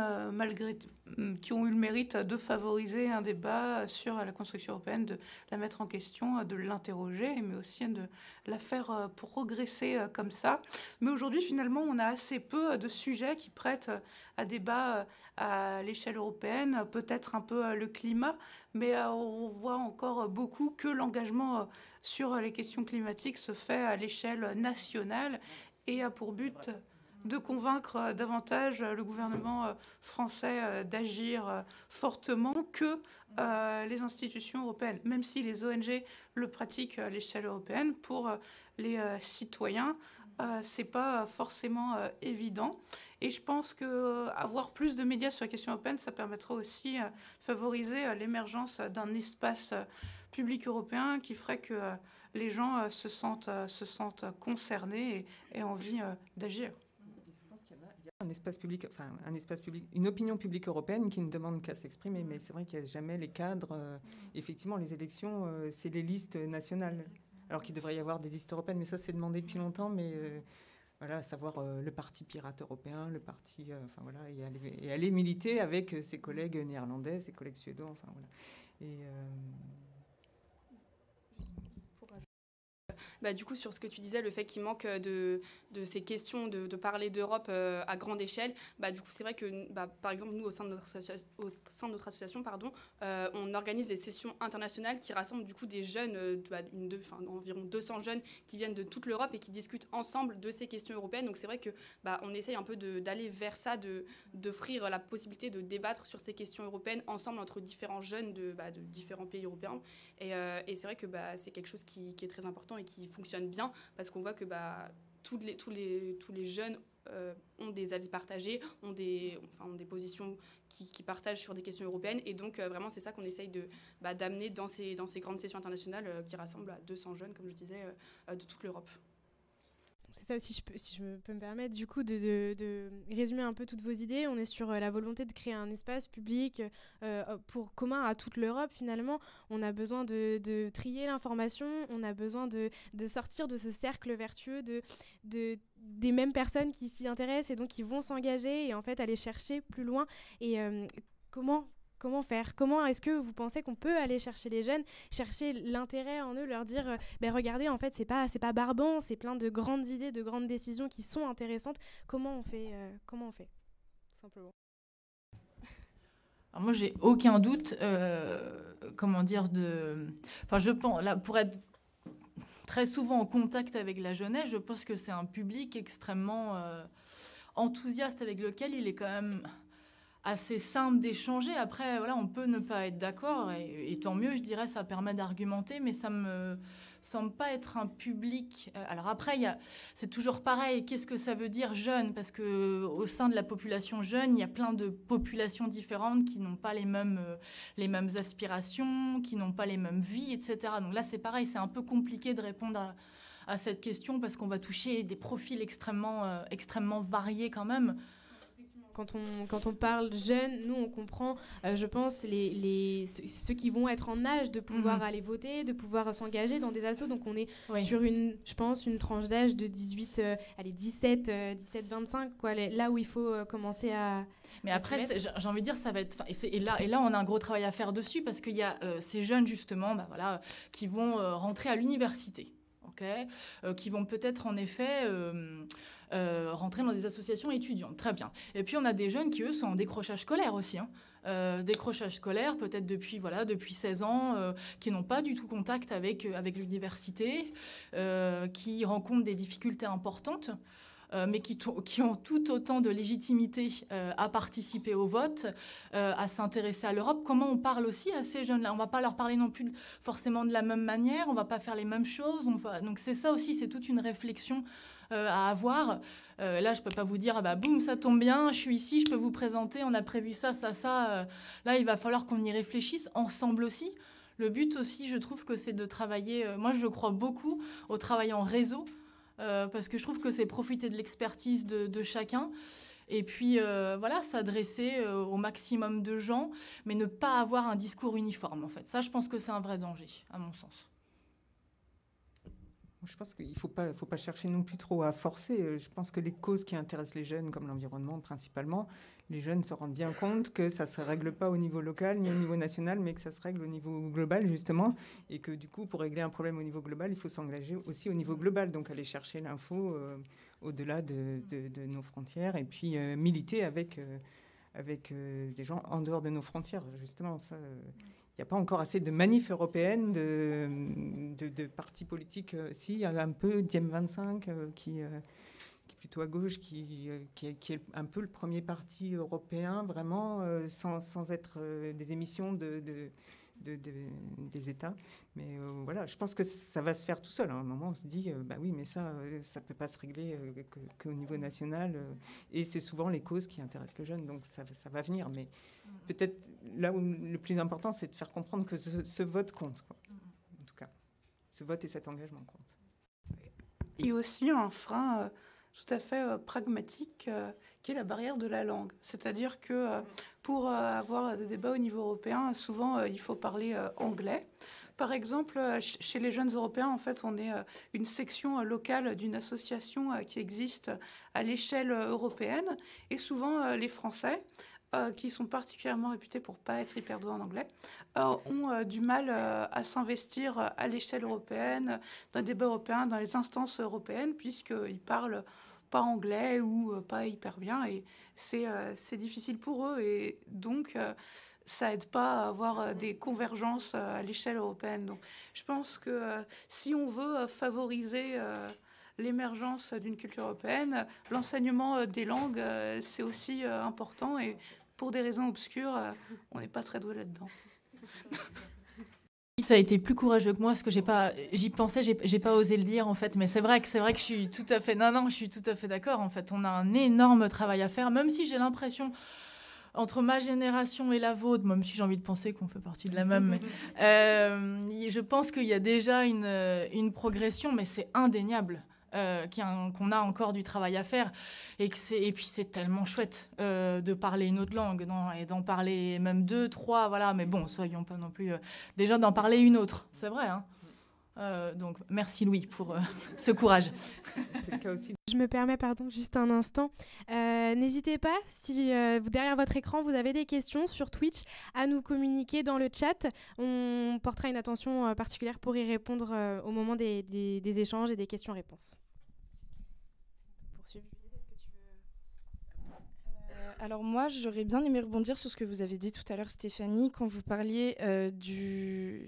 qui ont eu le mérite de favoriser un débat sur la construction européenne, de la mettre en question, de l'interroger, mais aussi de la faire progresser comme ça. Mais aujourd'hui, finalement, on a assez peu de sujets qui prêtent à débat à l'échelle européenne, peut-être un peu le climat, mais on voit encore beaucoup que l'engagement sur les questions climatiques se fait à l'échelle nationale et a pour but de convaincre davantage le gouvernement français d'agir fortement que les institutions européennes, même si les ONG le pratiquent à l'échelle européenne. Pour les citoyens, c'est pas forcément évident. Et je pense qu'avoir plus de médias sur la question européenne, ça permettra aussi de favoriser l'émergence d'un espace public européen qui ferait que les gens se sentent concernés et aient envie d'agir. Je pense qu'il y a un espace public, une opinion publique européenne qui ne demande qu'à s'exprimer, mais c'est vrai qu'il n'y a jamais les cadres. Effectivement, les élections, c'est les listes nationales, alors qu'il devrait y avoir des listes européennes, mais ça, c'est demandé depuis longtemps, mais voilà, savoir le parti pirate européen, le parti, et aller militer avec ses collègues néerlandais, ses collègues suédois, enfin voilà. Et du coup, sur ce que tu disais, le fait qu'il manque de ces questions de parler d'Europe à grande échelle, du coup, c'est vrai que, par exemple, nous, au sein de notre association, on organise des sessions internationales qui rassemblent du coup des jeunes, environ 200 jeunes qui viennent de toute l'Europe et qui discutent ensemble de ces questions européennes. Donc c'est vrai que on essaye un peu d'aller vers ça, d'offrir la possibilité de débattre sur ces questions européennes ensemble entre différents jeunes de différents pays européens. Et c'est vrai que c'est quelque chose qui est très important et qui fonctionne bien, parce qu'on voit que tous les jeunes ont des avis partagés, ont des positions qui partagent sur des questions européennes. Et donc, vraiment, c'est ça qu'on essaye d'amener dans ces grandes sessions internationales qui rassemblent 200 jeunes, comme je disais, de toute l'Europe. C'est ça, si je peux me permettre, du coup, de résumer un peu toutes vos idées. On est sur la volonté de créer un espace public commun à toute l'Europe, finalement. On a besoin de trier l'information, on a besoin de sortir de ce cercle vertueux des mêmes personnes qui s'y intéressent et donc qui vont s'engager et en fait aller chercher plus loin. Et comment faire? Comment est-ce que vous pensez qu'on peut aller chercher les jeunes, chercher l'intérêt en eux, leur dire regardez, en fait, c'est pas barbant, c'est plein de grandes idées, de grandes décisions qui sont intéressantes. Comment on fait tout simplement. Alors moi, j'ai aucun doute, je pense, là, pour être très souvent en contact avec la jeunesse, je pense que c'est un public extrêmement enthousiaste avec lequel il est quand même assez simple d'échanger. Après, voilà, on peut ne pas être d'accord, et tant mieux, je dirais, ça permet d'argumenter, mais ça me semble pas être un public. Alors après, c'est toujours pareil, qu'est-ce que ça veut dire jeune? Parce qu'au sein de la population jeune, il y a plein de populations différentes qui n'ont pas les mêmes aspirations, qui n'ont pas les mêmes vies, etc. Donc là, c'est pareil, c'est un peu compliqué de répondre à cette question, parce qu'on va toucher des profils extrêmement variés quand même. Quand on parle jeunes, nous, on comprend, je pense, ceux qui vont être en âge de pouvoir aller voter, de pouvoir s'engager dans des assos. Donc, on est sur une tranche d'âge de 17-25, quoi, là où il faut commencer à... Mais après, j'ai envie de dire, ça va être... Et là, on a un gros travail à faire dessus, parce qu'il y a ces jeunes, justement, qui vont rentrer à l'université, qui vont peut-être, en effet... rentrer dans des associations étudiantes. Très bien. Et puis, on a des jeunes qui, eux, sont en décrochage scolaire aussi. Décrochage scolaire, peut-être depuis 16 ans, qui n'ont pas du tout contact avec l'université, qui rencontrent des difficultés importantes, mais qui ont tout autant de légitimité à participer au vote, à s'intéresser à l'Europe. Comment on parle aussi à ces jeunes-là? On ne va pas leur parler non plus forcément de la même manière, on ne va pas faire les mêmes choses. Donc c'est ça aussi, c'est toute une réflexion à avoir. Là, je ne peux pas vous dire, boum, ça tombe bien, je suis ici, je peux vous présenter, on a prévu ça. Là, il va falloir qu'on y réfléchisse ensemble aussi. Le but aussi, je trouve que c'est de travailler... moi, je crois beaucoup au travail en réseau, parce que je trouve que c'est profiter de l'expertise de chacun. Et puis, s'adresser au maximum de gens, mais ne pas avoir un discours uniforme, en fait. Ça, je pense que c'est un vrai danger, à mon sens. Je pense qu'il ne faut pas chercher non plus trop à forcer. Je pense que les causes qui intéressent les jeunes, comme l'environnement principalement, les jeunes se rendent bien compte que ça ne se règle pas au niveau local ni au niveau national, mais que ça se règle au niveau global, justement. Et que du coup, pour régler un problème au niveau global, il faut s'engager aussi au niveau global. Donc aller chercher l'info au-delà de nos frontières et puis militer avec des gens en dehors de nos frontières, justement. Ça... Il n'y a pas encore assez de manifs européennes, de partis politiques. Si, il y a un peu Diem 25 qui plutôt à gauche, qui est un peu le premier parti européen, vraiment, sans être des émissions des États. Mais voilà, je pense que ça va se faire tout seul. À un moment, on se dit, bah oui, mais ça ne peut pas se régler qu'au niveau national. Et c'est souvent les causes qui intéressent les jeunes, donc ça va venir. Mais peut-être là où le plus important, c'est de faire comprendre que ce vote compte, quoi. En tout cas, ce vote et cet engagement comptent. Il y a aussi un frein tout à fait pragmatique qui est la barrière de la langue. C'est-à-dire que pour avoir des débats au niveau européen, souvent il faut parler anglais. Par exemple, chez les jeunes européens, en fait, on est une section locale d'une association qui existe à l'échelle européenne. Et souvent, les Français, qui sont particulièrement réputés pour pas être hyper doués en anglais, ont du mal à s'investir à l'échelle européenne, dans les débats européens, dans les instances européennes, puisqu'ils parlent pas anglais ou pas hyper bien. Et c'est difficile pour eux. Et donc, ça aide pas à avoir des convergences à l'échelle européenne. Donc, je pense que si on veut favoriser l'émergence d'une culture européenne, l'enseignement des langues, c'est aussi important. Et pour des raisons obscures, on n'est pas très doué là-dedans. Ça a été plus courageux que moi, parce que j'y pensais, j'ai pas osé le dire en fait, mais c'est vrai que je suis tout à fait, je suis tout à fait d'accord en fait. On a un énorme travail à faire, même si j'ai l'impression, entre ma génération et la vôtre, même si j'ai envie de penser qu'on fait partie de la même, mais, je pense qu'il y a déjà une progression, mais c'est indéniable. Qu'on a encore du travail à faire et puis c'est tellement chouette de parler une autre langue et d'en parler même 2, 3, voilà, mais bon, soyons pas non plus déjà d'en parler une autre, c'est vrai, hein. Donc merci Louis pour ce courage. C'est le cas aussi. Je me permets, juste un instant. N'hésitez pas, si derrière votre écran, vous avez des questions sur Twitch, à nous communiquer dans le chat. On portera une attention particulière pour y répondre au moment des échanges et des questions-réponses. Alors moi, j'aurais bien aimé rebondir sur ce que vous avez dit tout à l'heure, Stéphanie, quand vous parliez de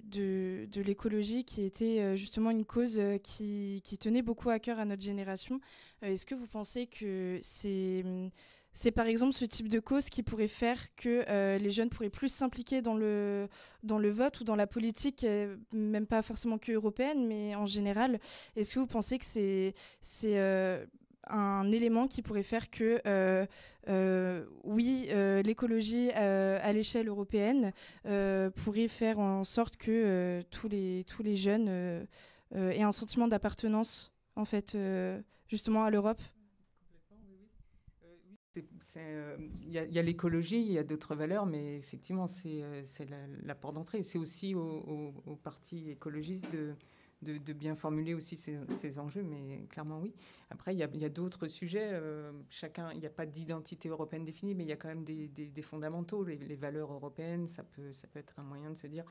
l'écologie, qui était justement une cause qui tenait beaucoup à cœur à notre génération. Est-ce que vous pensez que c'est par exemple ce type de cause qui pourrait faire que les jeunes pourraient plus s'impliquer dans le vote ou dans la politique, même pas forcément que européenne, mais en général? Est-ce que vous pensez que c'est un élément qui pourrait faire que, l'écologie à l'échelle européenne pourrait faire en sorte que tous les jeunes aient un sentiment d'appartenance, en fait, justement à l'Europe? Il y a l'écologie, il y a d'autres valeurs, mais effectivement, c'est la porte d'entrée. C'est aussi aux partis écologistes de bien formuler aussi ces enjeux, mais clairement oui. Après, il y a d'autres sujets. Il n'y a pas d'identité européenne définie, mais il y a quand même des fondamentaux. Les valeurs européennes, ça peut être un moyen de se dire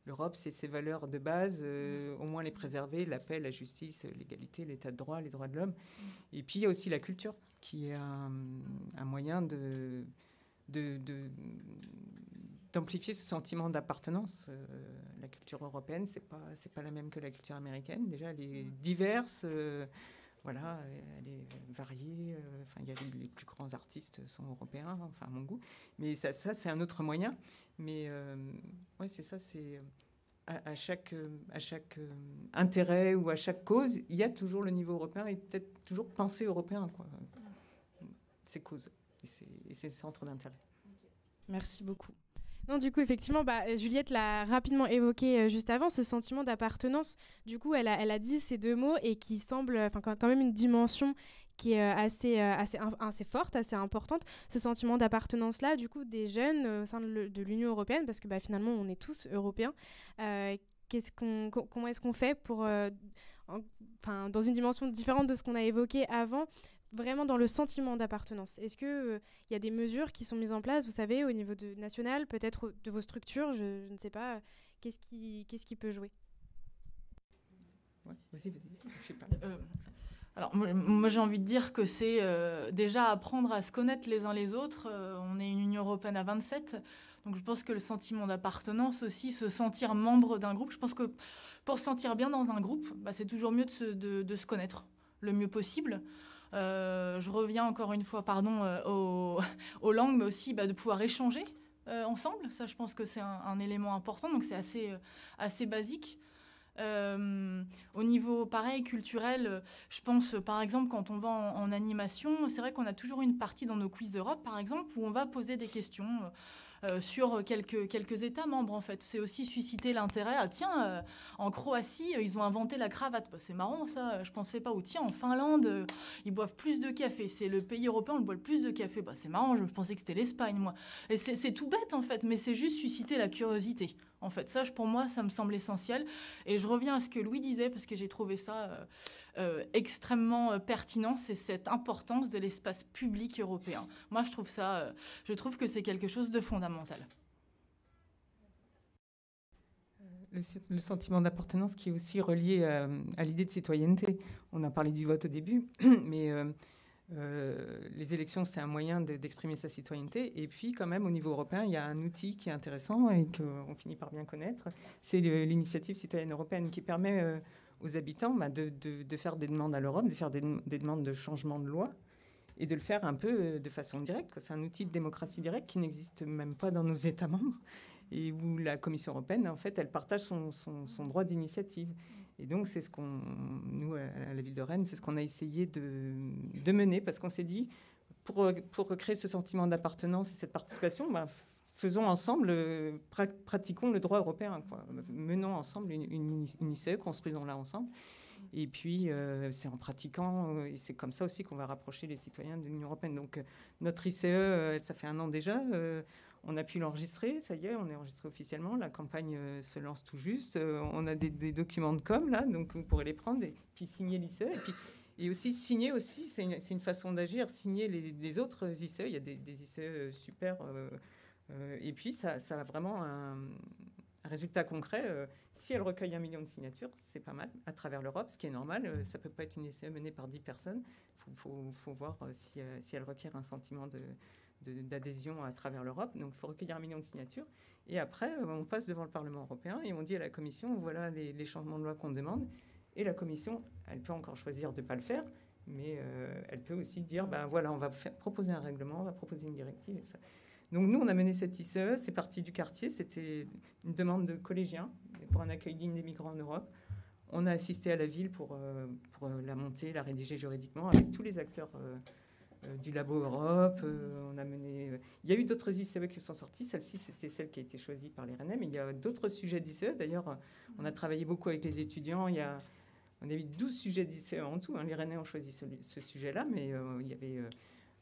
l'Europe, c'est ses valeurs de base, au moins les préserver, la paix, la justice, l'égalité, l'état de droit, les droits de l'homme. Et puis, il y a aussi la culture, qui est un moyen d'amplifier ce sentiment d'appartenance. La culture européenne, c'est pas la même que la culture américaine. Déjà, elle est diverse, voilà, elle est variée. Il y a les plus grands artistes sont européens, enfin à mon goût. Mais ça c'est un autre moyen. Mais ouais, c'est ça, c'est à chaque intérêt ou à chaque cause, il y a toujours le niveau européen et peut-être toujours penser européen, quoi. Ces causes et ces centres d'intérêt. Merci beaucoup. Non, du coup, effectivement, Juliette l'a rapidement évoqué juste avant, ce sentiment d'appartenance. Du coup, elle a dit ces deux mots et qui semble quand même une dimension qui est assez forte, assez importante. Ce sentiment d'appartenance-là, du coup, des jeunes au sein de l'Union européenne, parce que finalement, on est tous européens. Comment est-ce qu'on fait pour, dans une dimension différente de ce qu'on a évoqué avant, vraiment dans le sentiment d'appartenance? Est-ce qu'il y a des mesures qui sont mises en place, vous savez, au niveau national, peut-être de vos structures, je ne sais pas, qu'est-ce qui peut jouer? Ouais, vas-y, je sais pas. Alors, moi, j'ai envie de dire que c'est déjà apprendre à se connaître les uns les autres. On est une Union européenne à 27, donc je pense que le sentiment d'appartenance aussi, se sentir membre d'un groupe, je pense que pour se sentir bien dans un groupe, c'est toujours mieux de se connaître le mieux possible. Je reviens encore une fois, aux langues, mais aussi de pouvoir échanger ensemble. Ça, je pense que c'est un élément important, donc c'est assez basique. Au niveau, pareil, culturel, je pense, par exemple, quand on va en animation, c'est vrai qu'on a toujours une partie dans nos quiz d'Europe, par exemple, où on va poser des questions sur quelques États membres, en fait. C'est aussi susciter l'intérêt. Ah, tiens, en Croatie, ils ont inventé la cravate. Bah, c'est marrant, ça, je pensais pas. Ou tiens, en Finlande, ils boivent plus de café. C'est le pays européen où ils boivent le plus de café. Bah, c'est marrant, je pensais que c'était l'Espagne, moi. Et c'est tout bête, en fait, mais c'est juste susciter la curiosité. En fait, ça, pour moi, ça me semble essentiel. Et je reviens à ce que Louis disait, parce que j'ai trouvé ça extrêmement pertinent, c'est cette importance de l'espace public européen. Moi, je trouve que c'est quelque chose de fondamental. Le sentiment d'appartenance qui est aussi relié à l'idée de citoyenneté. On a parlé du vote au début, mais les élections, c'est un moyen d'exprimer sa citoyenneté. Et puis, quand même, au niveau européen, il y a un outil qui est intéressant et qu'on finit par bien connaître. C'est l'initiative citoyenne européenne qui permet aux habitants de faire des demandes à l'Europe, de faire des demandes de changement de loi et de le faire un peu de façon directe. C'est un outil de démocratie directe qui n'existe même pas dans nos États membres et où la Commission européenne, en fait, elle partage son droit d'initiative. Et donc, c'est nous, à la ville de Rennes, c'est ce qu'on a essayé de mener, parce qu'on s'est dit, pour créer ce sentiment d'appartenance et cette participation, faisons ensemble, pratiquons le droit européen, quoi. Menons ensemble une ICE, construisons-la ensemble. Et puis, c'est en pratiquant, et c'est comme ça aussi qu'on va rapprocher les citoyens de l'Union européenne. Donc, notre ICE, ça fait 1 an déjà. On a pu l'enregistrer, ça y est, on est enregistré officiellement. La campagne se lance tout juste. On a des documents de com, là, donc vous pourrez les prendre et puis signer l'ICE. Et aussi signer aussi, c'est une façon d'agir, signer les autres ICE. Il y a des ICE super. Et puis, ça a vraiment un résultat concret. Si elle recueille 1 million de signatures, c'est pas mal, à travers l'Europe, ce qui est normal. Ça ne peut pas être une ICE menée par 10 personnes. Il faut voir si elle requiert un sentiment d'adhésion à travers l'Europe. Donc, il faut recueillir 1 million de signatures. Et après, on passe devant le Parlement européen et on dit à la Commission, voilà les changements de loi qu'on demande. Et la Commission, elle peut encore choisir de ne pas le faire, mais elle peut aussi dire, voilà, on va proposer un règlement, on va proposer une directive. Et tout ça. Donc, nous, on a mené cette ICE, c'est parti du quartier, c'était une demande de collégiens pour un accueil digne des migrants en Europe. On a assisté à la ville pour la monter, la rédiger juridiquement, avec tous les acteurs du Labo Europe. On a mené. Il y a eu d'autres ICE qui sont sortis. Celle-ci, c'était celle qui a été choisie par les Rennais, mais il y a d'autres sujets d'ICE. D'ailleurs, on a travaillé beaucoup avec les étudiants. On a eu 12 sujets d'ICE en tout. Les Rennais ont choisi ce sujet-là, mais il y avait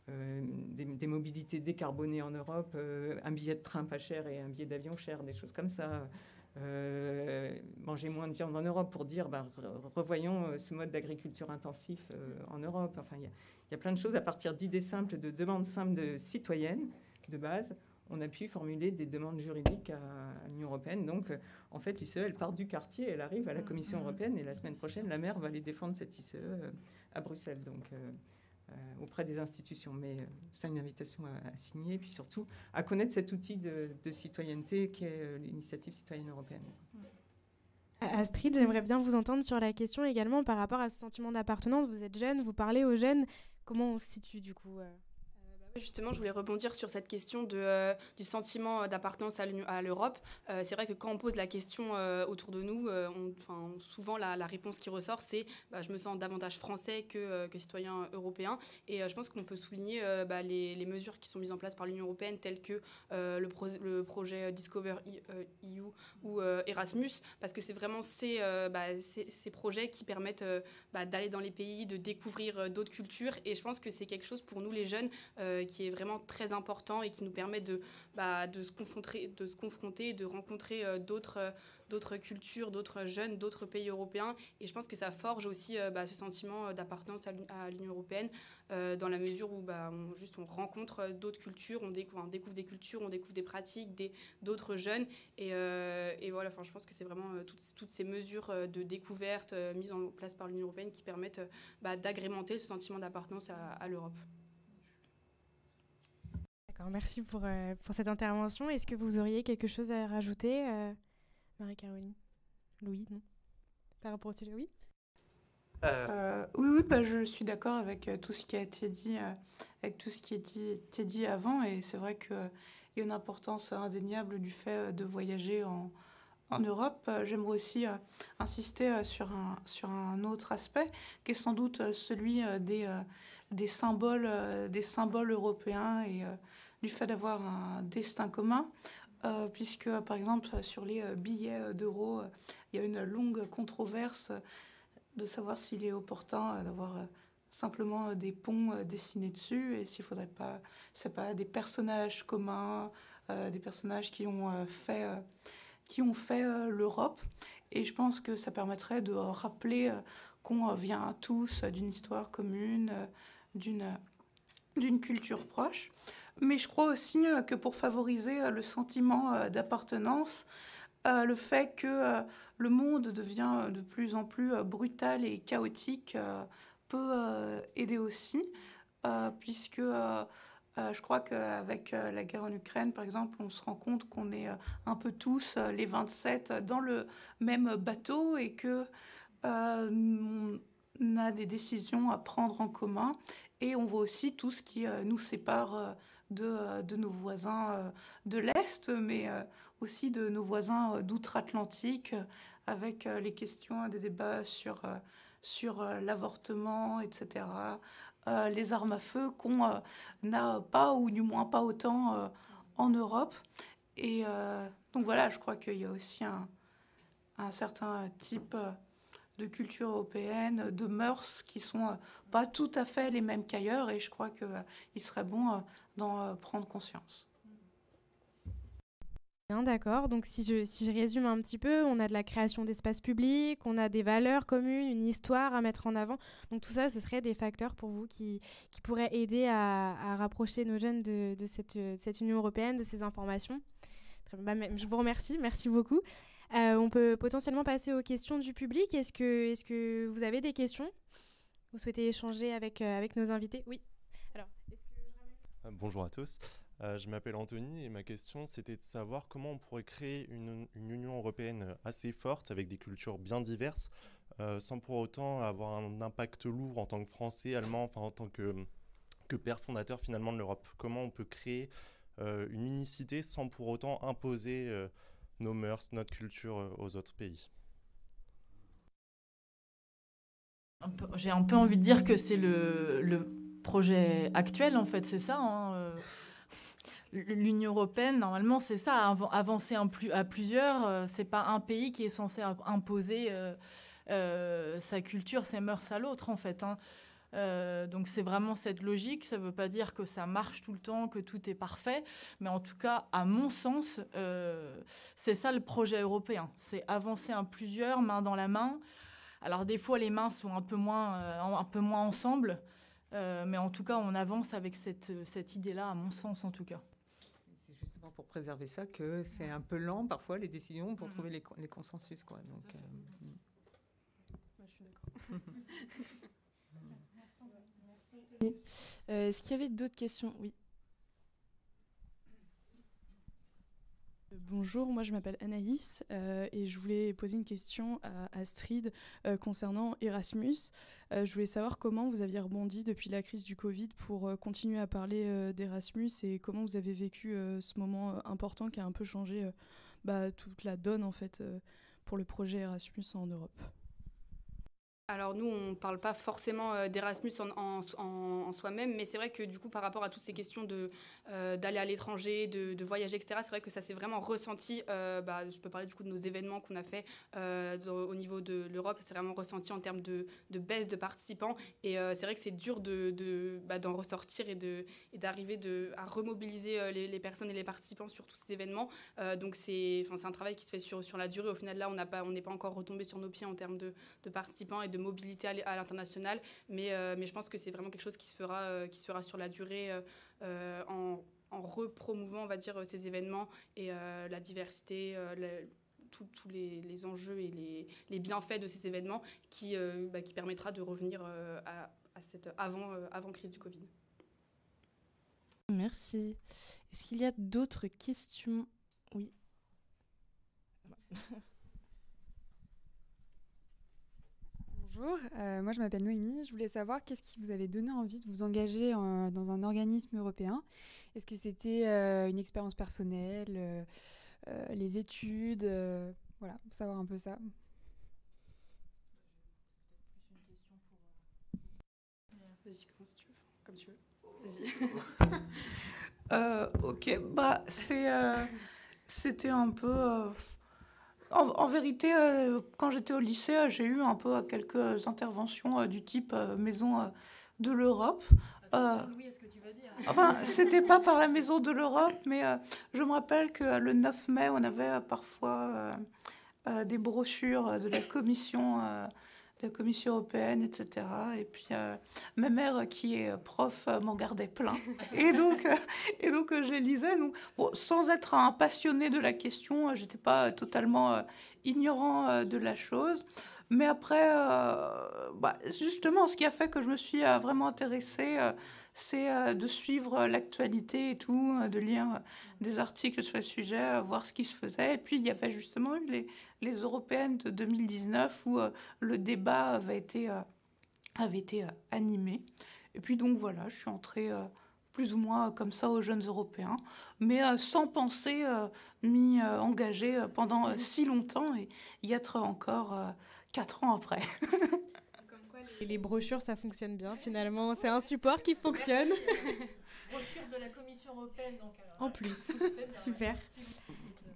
des mobilités décarbonées en Europe, un billet de train pas cher et un billet d'avion cher, des choses comme ça. Manger moins de viande en Europe pour dire revoyons ce mode d'agriculture intensif en Europe. Enfin, il y a plein de choses à partir d'idées simples, de demandes simples de citoyennes de base. On a pu formuler des demandes juridiques à l'Union européenne. Donc, en fait, l'ICE, elle part du quartier, elle arrive à la Commission européenne et la semaine prochaine, la maire va aller défendre cette ICE à Bruxelles, donc auprès des institutions. Mais c'est une invitation à signer et puis surtout à connaître cet outil de citoyenneté qu'est l'initiative citoyenne européenne. Astrid, j'aimerais bien vous entendre sur la question également par rapport à ce sentiment d'appartenance. Vous êtes jeune, vous parlez aux jeunes. Comment on se situe du coup Justement, je voulais rebondir sur cette question du sentiment d'appartenance à l'Europe. C'est vrai que quand on pose la question autour de nous, souvent la réponse qui ressort, c'est je me sens davantage français que citoyen européen. Et je pense qu'on peut souligner les mesures qui sont mises en place par l'Union européenne, telles que le projet Discover EU ou Erasmus, parce que c'est vraiment ces projets qui permettent d'aller dans les pays, de découvrir d'autres cultures. Et je pense que c'est quelque chose pour nous, les jeunes, qui est vraiment très important et qui nous permet de se confronter, de rencontrer d'autres cultures, d'autres jeunes, d'autres pays européens. Et je pense que ça forge aussi ce sentiment d'appartenance à l'Union européenne dans la mesure où on rencontre d'autres cultures, on découvre des cultures, on découvre des pratiques, d'autres jeunes. Et voilà, je pense que c'est vraiment toutes ces mesures de découverte mises en place par l'Union européenne qui permettent d'agrémenter ce sentiment d'appartenance à l'Europe. D'accord, merci pour cette intervention. Est-ce que vous auriez quelque chose à rajouter, Marie-Caroline ? Louis, non ? Par rapport au sujet, oui ? Oui, je suis d'accord avec tout ce qui a été dit, avec tout ce qui a été dit avant. Et c'est vrai qu'il y a une importance indéniable du fait de voyager en Europe. J'aimerais aussi insister sur un autre aspect, qui est sans doute celui des symboles européens et du fait d'avoir un destin commun. Puisque, par exemple, sur les billets d'euros, il y a une longue controverse de savoir s'il est opportun d'avoir simplement des ponts dessinés dessus et s'il ne faudrait pas, c'est pas des personnages communs, des personnages qui ont fait l'Europe. Et je pense que ça permettrait de rappeler qu'on vient tous d'une histoire commune, d'une culture proche. Mais je crois aussi que pour favoriser le sentiment d'appartenance, le fait que le monde devient de plus en plus brutal et chaotique peut aider aussi, puisque je crois qu'avec la guerre en Ukraine, par exemple, on se rend compte qu'on est un peu tous, les 27, dans le même bateau et que on a des décisions à prendre en commun. Et on voit aussi tout ce qui nous sépare de nos voisins de l'Est, mais aussi de nos voisins d'outre-Atlantique, avec les questions des débats sur l'avortement, etc., les armes à feu qu'on n'a pas, ou du moins pas autant en Europe. Et donc voilà, je crois qu'il y a aussi un certain type de culture européenne, de mœurs qui sont pas tout à fait les mêmes qu'ailleurs, et je crois qu'il serait bon d'en prendre conscience. D'accord, donc si je résume un petit peu, on a de la création d'espaces publics, on a des valeurs communes, une histoire à mettre en avant. Donc tout ça, ce serait des facteurs pour vous qui pourraient aider à rapprocher nos jeunes de cette Union européenne, de ces informations. Très bien, je vous remercie, merci beaucoup. On peut potentiellement passer aux questions du public. Est-ce que vous avez des questions ? Vous souhaitez échanger avec nos invités ? Oui. Alors, bonjour à tous. Je m'appelle Anthony et ma question c'était de savoir comment on pourrait créer une Union européenne assez forte avec des cultures bien diverses sans pour autant avoir un impact lourd en tant que Français, Allemand, enfin en tant que père fondateur finalement de l'Europe. Comment on peut créer une unicité sans pour autant imposer nos mœurs, notre culture aux autres pays. J'ai un peu envie de dire que c'est le projet actuel en fait, c'est ça. Hein, l'Union européenne, normalement, c'est ça, avancer à plusieurs. C'est pas un pays qui est censé imposer sa culture, ses mœurs à l'autre, en fait. Hein. Donc c'est vraiment cette logique. Ça veut pas dire que ça marche tout le temps, que tout est parfait, mais en tout cas, à mon sens, c'est ça le projet européen. C'est avancer à plusieurs, main dans la main. Alors des fois, les mains sont un peu moins ensemble, mais en tout cas, on avance avec cette idée-là, à mon sens, en tout cas. C'est justement pour préserver ça que c'est un peu lent parfois les décisions pour trouver les consensus, quoi. Donc, je suis d'accord. Merci. Est-ce qu'il y avait d'autres questions ? Oui. Bonjour, moi je m'appelle Anaïs et je voulais poser une question à Astrid concernant Erasmus. Je voulais savoir comment vous aviez rebondi depuis la crise du Covid pour continuer à parler d'Erasmus et comment vous avez vécu ce moment important qui a un peu changé toute la donne en fait pour le projet Erasmus en Europe. Alors nous, on ne parle pas forcément d'Erasmus en soi-même, mais c'est vrai que du coup, par rapport à toutes ces questions d'aller à l'étranger, de voyager, etc., c'est vrai que ça s'est vraiment ressenti. Je peux parler du coup de nos événements qu'on a fait au niveau de l'Europe. C'est vraiment ressenti en termes de baisse de participants. Et c'est vrai que c'est dur d'en ressortir et d'arriver à remobiliser les personnes et les participants sur tous ces événements. Donc c'est un travail qui se fait sur la durée. Au final, là, on n'est pas encore retombé sur nos pieds en termes de participants et de mobilité à l'international, mais je pense que c'est vraiment quelque chose qui se fera sur la durée en repromouvant, on va dire, ces événements et la diversité, tous les enjeux et les bienfaits de ces événements qui permettra de revenir à cette avant-crise du Covid. Merci. Est-ce qu'il y a d'autres questions ? Oui. Bonjour, moi je m'appelle Noémie. Je voulais savoir qu'est-ce qui vous avait donné envie de vous engager dans un organisme européen. Est-ce que c'était une expérience personnelle, les études, voilà, savoir un peu ça. Vas-y, commence si tu veux, comme tu veux. Vas-y. Ok, bah c'était un peu... En vérité, quand j'étais au lycée, j'ai eu un peu quelques interventions du type Maison de l'Europe. Louis, est-ce que tu vas dire Enfin, c'était pas par la Maison de l'Europe, mais je me rappelle que le 9 mai, on avait parfois des brochures de la Commission européenne, etc. Et puis, ma mère, qui est prof, m'en gardait plein. Et donc, je les lisais. Donc, bon, sans être un passionné de la question, j'étais pas totalement ignorant de la chose. Mais après, justement, ce qui a fait que je me suis vraiment intéressée, c'est de suivre l'actualité et tout, de lire des articles sur le sujet, voir ce qui se faisait. Et puis, il y avait justement eu les européennes de 2019 où le débat avait été animé. Et puis donc voilà, je suis entrée plus ou moins comme ça aux jeunes européens, mais sans penser m'y engager pendant si longtemps et y être encore 4 ans après. Les brochures, ça fonctionne bien finalement. C'est un support qui fonctionne. Brochure de la Commission européenne. Donc, en plus, super.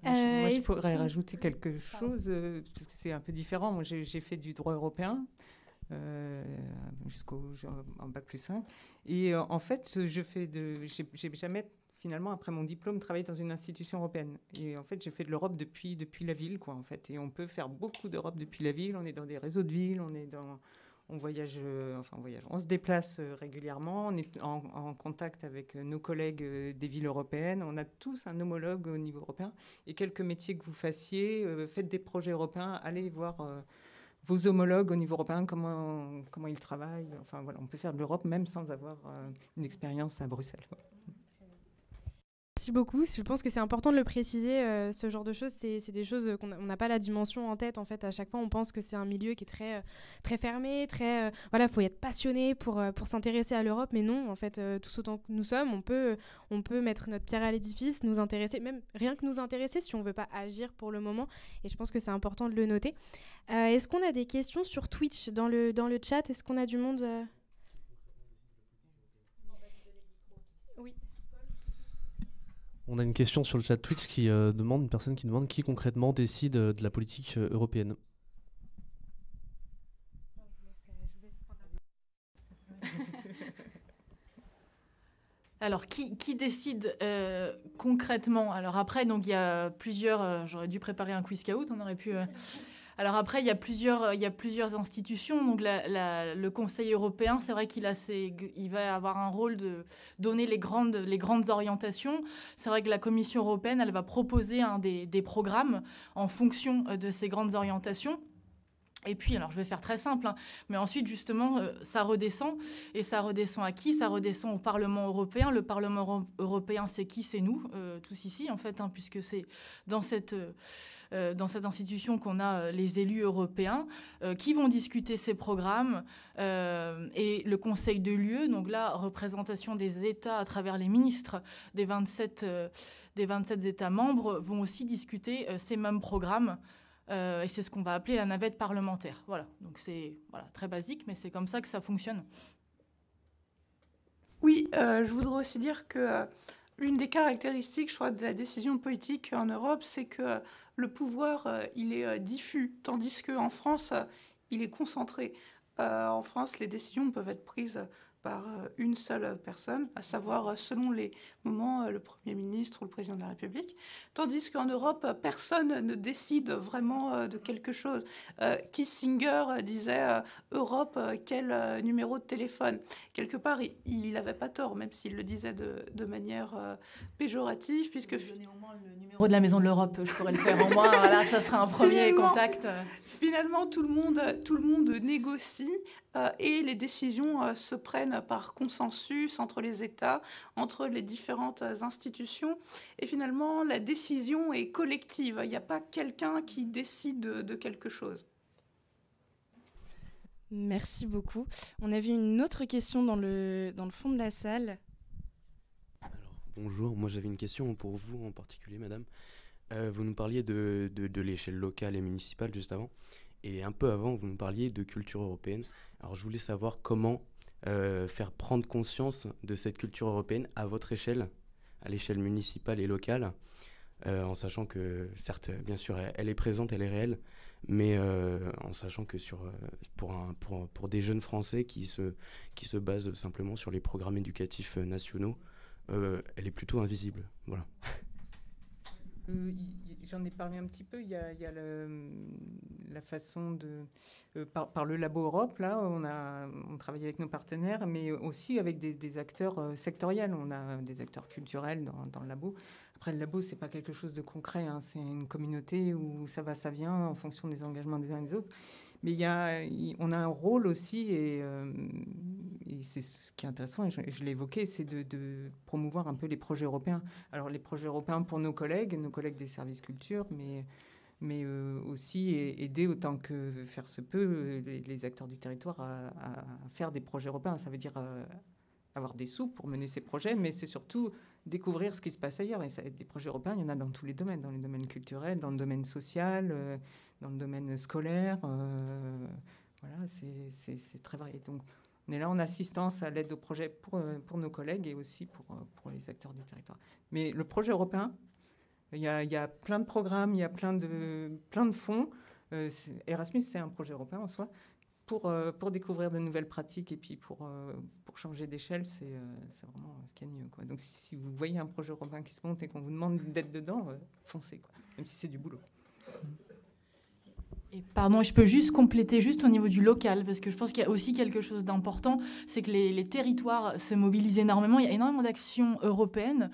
Moi, je pourrais rajouter quelque chose, parce que c'est un peu différent. Moi, j'ai fait du droit européen jusqu'au bac+5. Et en fait, j'ai jamais, finalement, après mon diplôme, travaillé dans une institution européenne. Et en fait, j'ai fait de l'Europe depuis la ville, quoi, en fait. Et on peut faire beaucoup d'Europe depuis la ville. On est dans des réseaux de villes, on voyage, on se déplace régulièrement, on est en contact avec nos collègues des villes européennes, on a tous un homologue au niveau européen, et quelques métiers que vous fassiez, faites des projets européens, allez voir vos homologues au niveau européen, comment ils travaillent. Enfin voilà, on peut faire de l'Europe même sans avoir une expérience à Bruxelles, quoi. Merci beaucoup. Je pense que c'est important de le préciser, ce genre de choses. C'est des choses qu'on n'a pas la dimension en tête. En fait, à chaque fois, on pense que c'est un milieu qui est très, très fermé, très... voilà, il faut être passionné pour s'intéresser à l'Europe. Mais non, en fait, tous autant que nous sommes, on peut mettre notre pierre à l'édifice, nous intéresser, même rien que nous intéresser si on ne veut pas agir pour le moment. Et je pense que c'est important de le noter. Est-ce qu'on a des questions sur Twitch dans le chat? Est-ce qu'on a du monde Oui. On a une question sur le chat Twitch qui demande, une personne qui demande qui concrètement décide de la politique européenne. Alors, qui décide concrètement? Alors après, donc il y a plusieurs... j'aurais dû préparer un quiz scout, on aurait pu... Alors après, il y a plusieurs institutions. Donc le Conseil européen, c'est vrai il va avoir un rôle de donner les grandes orientations. C'est vrai que la Commission européenne, elle va proposer des programmes en fonction de ces grandes orientations. Et puis, alors je vais faire très simple, hein, mais ensuite justement, ça redescend. Et ça redescend à qui? Ça redescend au Parlement européen. Le Parlement européen, c'est qui? C'est nous, tous ici, en fait, hein, puisque c'est dans cette institution qu'on a les élus européens qui vont discuter ces programmes et le Conseil de l'UE, donc là, représentation des États à travers les ministres des 27 États membres, vont aussi discuter ces mêmes programmes. Et c'est ce qu'on va appeler la navette parlementaire. Voilà, donc c'est très basique, mais c'est comme ça que ça fonctionne. Oui, je voudrais aussi dire que l'une des caractéristiques, je crois, de la décision politique en Europe, c'est que le pouvoir, il est diffus, tandis qu'en France, il est concentré. En France, les décisions peuvent être prises par une seule personne, à savoir selon les moments le Premier ministre ou le Président de la République, tandis qu'en Europe, personne ne décide vraiment de quelque chose. Kissinger disait Europe, quel numéro de téléphone? Quelque part, il n'avait pas tort, même s'il le disait de manière péjorative, puisque... Donner au moins le numéro de la Maison de l'Europe, je pourrais le faire en moi, voilà, ça sera un premier contact. Finalement, tout le monde négocie et les décisions se prennent par consensus entre les États, entre les différentes institutions. Et finalement, la décision est collective. Il n'y a pas quelqu'un qui décide de quelque chose. Merci beaucoup. On avait une autre question dans le fond de la salle. Bonjour, moi j'avais une question pour vous en particulier, madame. Vous nous parliez de l'échelle locale et municipale juste avant, et un peu avant, vous nous parliez de culture européenne. Alors je voulais savoir comment faire prendre conscience de cette culture européenne à votre échelle, à l'échelle municipale et locale, en sachant que, certes, bien sûr, elle est présente, elle est réelle, mais en sachant que pour des jeunes Français qui se basent simplement sur les programmes éducatifs nationaux, elle est plutôt invisible. Voilà. J'en ai parlé un petit peu. Il y a la façon de... par le Labo Europe, là, on travaille avec nos partenaires, mais aussi avec des acteurs sectoriels. On a des acteurs culturels dans le labo. Après, le labo, c'est pas quelque chose de concret. Hein. C'est une communauté où ça va, ça vient, en fonction des engagements des uns et des autres. Mais on a un rôle aussi, et c'est ce qui est intéressant, et je l'ai évoqué, c'est de promouvoir un peu les projets européens. Alors les projets européens pour nos collègues des services culture, mais aussi aider autant que faire se peut les acteurs du territoire à faire des projets européens. Ça veut dire avoir des sous pour mener ces projets, mais c'est surtout découvrir ce qui se passe ailleurs. Et des projets européens, il y en a dans tous les domaines, dans les domaines culturels, dans le domaine social, dans le domaine scolaire. Voilà, c'est très varié. Donc, on est là en assistance à l'aide au projet pour nos collègues et aussi pour les acteurs du territoire. Mais le projet européen, il y a plein de programmes, il y a plein de fonds. Erasmus, c'est un projet européen en soi. Pour découvrir de nouvelles pratiques et puis pour changer d'échelle, c'est vraiment ce qu'il y a de mieux, quoi. Donc, si vous voyez un projet européen qui se monte et qu'on vous demande d'être dedans, foncez, quoi, même si c'est du boulot. Et pardon, je peux juste compléter juste au niveau du local, parce que je pense qu'il y a aussi quelque chose d'important, c'est que les territoires se mobilisent énormément. Il y a énormément d'actions européennes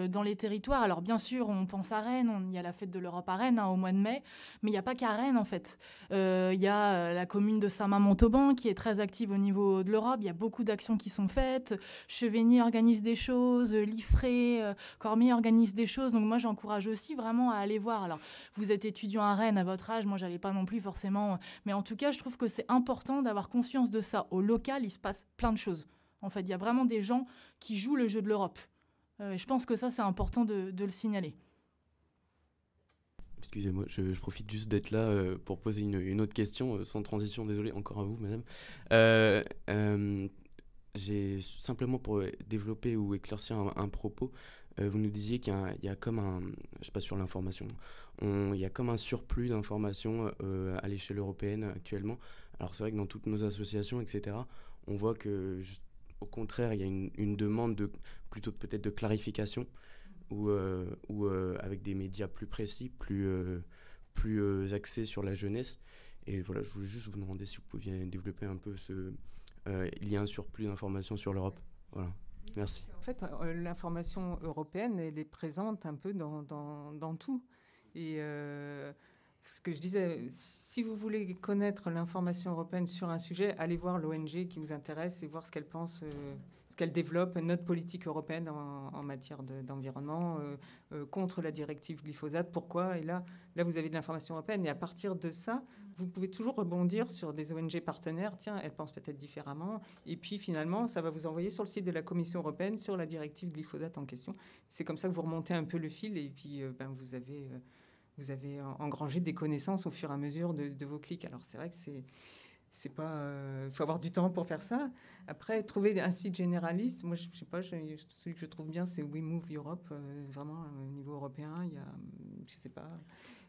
dans les territoires. Alors bien sûr, on pense à Rennes, il y a la fête de l'Europe à Rennes au mois de mai, mais il n'y a pas qu'à Rennes en fait. Il y a la commune de Saint-Mamin-Montauban qui est très active au niveau de l'Europe. Il y a beaucoup d'actions qui sont faites. Chevigny organise des choses, Liffré, Cormier organise des choses. Donc moi, j'encourage aussi vraiment à aller voir. Alors, vous êtes étudiant à Rennes à votre âge, moi, j'allais pas non plus forcément, mais en tout cas je trouve que c'est important d'avoir conscience de ça. Au local, il se passe plein de choses. En fait, il y a vraiment des gens qui jouent le jeu de l'Europe. Je pense que ça, c'est important de le signaler. Excusez-moi, je profite juste d'être là pour poser une autre question, sans transition, désolé, encore à vous, madame. J'ai simplement pour développer ou éclaircir un propos. Vous nous disiez qu'il y a comme un... Je suis pas sur l'information. Il y a comme un surplus d'informations à l'échelle européenne actuellement. Alors c'est vrai que dans toutes nos associations, etc., on voit que, au contraire, il y a une demande plutôt peut-être de clarification ou avec des médias plus précis, plus axés sur la jeunesse. Et voilà, je voulais juste vous demander si vous pouviez développer un peu il y a un surplus d'informations sur l'Europe. Voilà. Merci. En fait, l'information européenne, elle est présente un peu dans tout. Et ce que je disais, si vous voulez connaître l'information européenne sur un sujet, allez voir l'ONG qui vous intéresse et voir ce qu'elle pense, ce qu'elle développe, notre politique européenne en matière d'environnement, contre la directive glyphosate, pourquoi. Et là, vous avez de l'information européenne. Et à partir de ça, vous pouvez toujours rebondir sur des ONG partenaires. Tiens, elles pensent peut-être différemment. Et puis, finalement, ça va vous envoyer sur le site de la Commission européenne sur la directive glyphosate en question. C'est comme ça que vous remontez un peu le fil et puis vous avez engrangé des connaissances au fur et à mesure de vos clics. Alors, c'est vrai que c'est pas... Il faut avoir du temps pour faire ça. Après, trouver un site généraliste, moi, je sais pas, celui que je trouve bien, c'est We Move Europe. Vraiment, au niveau européen, il y a... Je sais pas...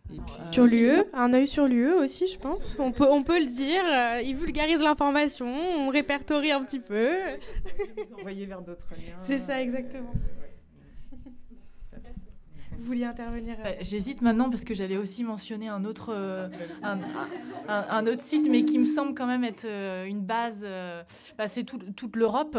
Et puis, sur l'UE, un œil sur l'UE aussi, je pense. On peut le dire. Ils vulgarisent l'information, on répertorie un petit peu. Vous envoyer vers d'autres liens. C'est ça, exactement. Vous vouliez intervenir J'hésite maintenant parce que j'allais aussi mentionner un autre site, mais qui me semble quand même être une base. C'est toute l'Europe.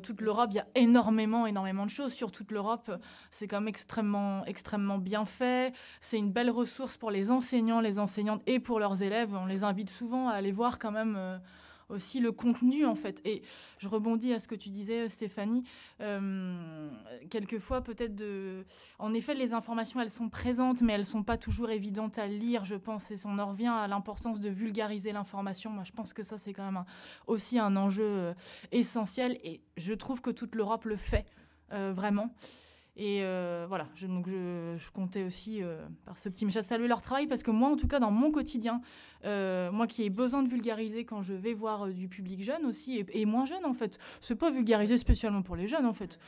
Toute l'Europe, il y a énormément de choses sur toute l'Europe. C'est quand même extrêmement bien fait. C'est une belle ressource pour les enseignants, les enseignantes et pour leurs élèves. On les invite souvent à aller voir quand même aussi le contenu, en fait. Et je rebondis à ce que tu disais, Stéphanie. Quelquefois, peut-être en effet, les informations, elles sont présentes, mais elles ne sont pas toujours évidentes à lire, je pense. Et on en revient à l'importance de vulgariser l'information. Moi, je pense que ça, c'est quand même aussi un enjeu essentiel. Et je trouve que toute l'Europe le fait, vraiment. Et voilà, je comptais aussi par ce petit message saluer leur travail, parce que moi, en tout cas, dans mon quotidien, moi qui ai besoin de vulgariser quand je vais voir du public jeune aussi, et moins jeune en fait, c'est pas vulgariser spécialement pour les jeunes en fait,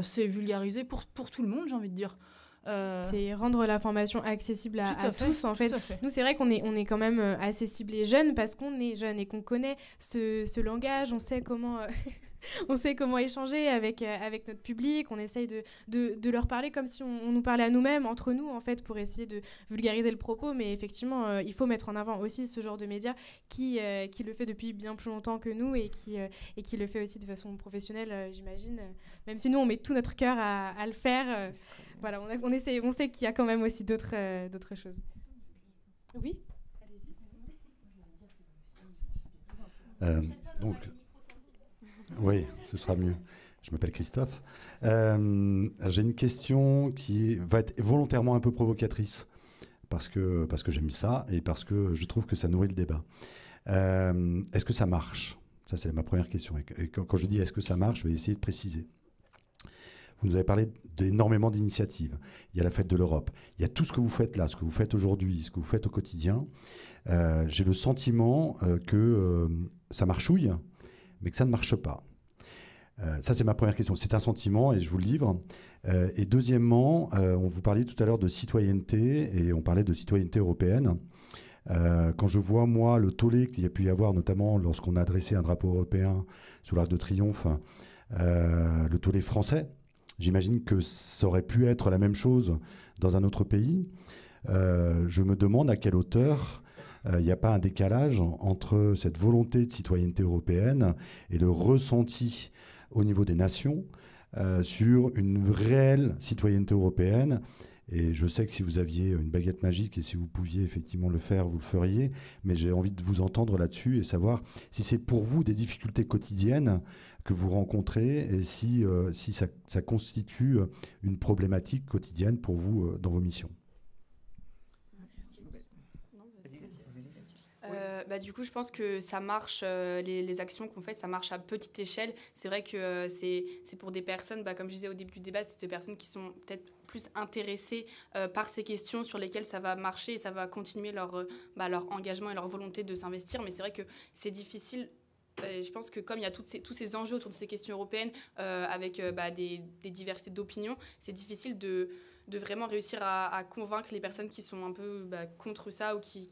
c'est vulgariser pour tout le monde, j'ai envie de dire. C'est rendre l'information accessible à tous en fait. Nous c'est vrai qu'on est quand même assez ciblés jeunes parce qu'on est jeunes et qu'on connaît ce langage, on sait comment on sait comment échanger avec notre public, on essaye de leur parler comme si on nous parlait à nous-mêmes, entre nous en fait, pour essayer de vulgariser le propos, mais effectivement il faut mettre en avant aussi ce genre de médias qui le fait depuis bien plus longtemps que nous et qui le fait aussi de façon professionnelle, j'imagine, même si nous on met tout notre cœur à le faire. Voilà, on sait qu'il y a quand même aussi d'autres choses. Oui. Donc, oui, ce sera mieux. Je m'appelle Christophe. J'ai une question qui va être volontairement un peu provocatrice parce que j'aime ça et parce que je trouve que ça nourrit le débat. Est-ce que ça marche ? Ça, c'est ma première question. Et quand je dis est-ce que ça marche, je vais essayer de préciser. Vous nous avez parlé d'énormément d'initiatives. Il y a la fête de l'Europe. Il y a tout ce que vous faites là, ce que vous faites aujourd'hui, ce que vous faites au quotidien. J'ai le sentiment que ça marchouille, mais que ça ne marche pas. Ça, c'est ma première question. C'est un sentiment et je vous le livre. Et deuxièmement, on vous parlait tout à l'heure de citoyenneté et on parlait de citoyenneté européenne. Quand je vois, moi, le tollé qu'il y a pu y avoir, notamment lorsqu'on a adressé un drapeau européen sous l'Arc de Triomphe, le tollé français, j'imagine que ça aurait pu être la même chose dans un autre pays. Je me demande à quelle hauteur il n'y a pas un décalage entre cette volonté de citoyenneté européenne et le ressenti au niveau des nations sur une réelle citoyenneté européenne. Et je sais que si vous aviez une baguette magique et si vous pouviez effectivement le faire, vous le feriez. Mais j'ai envie de vous entendre là-dessus et savoir si c'est pour vous des difficultés quotidiennes que vous rencontrez et si ça constitue une problématique quotidienne pour vous dans vos missions. Du coup, je pense que ça marche, les actions qu'on fait, ça marche à petite échelle. C'est vrai que c'est pour des personnes, comme je disais au début du débat, c'est des personnes qui sont peut-être plus intéressées par ces questions sur lesquelles ça va marcher et ça va continuer leur engagement et leur volonté de s'investir. Mais c'est vrai que c'est difficile. Je pense que comme il y a tous ces enjeux autour de ces questions européennes avec des diversités d'opinions, c'est difficile de vraiment réussir à convaincre les personnes qui sont un peu contre ça ou qui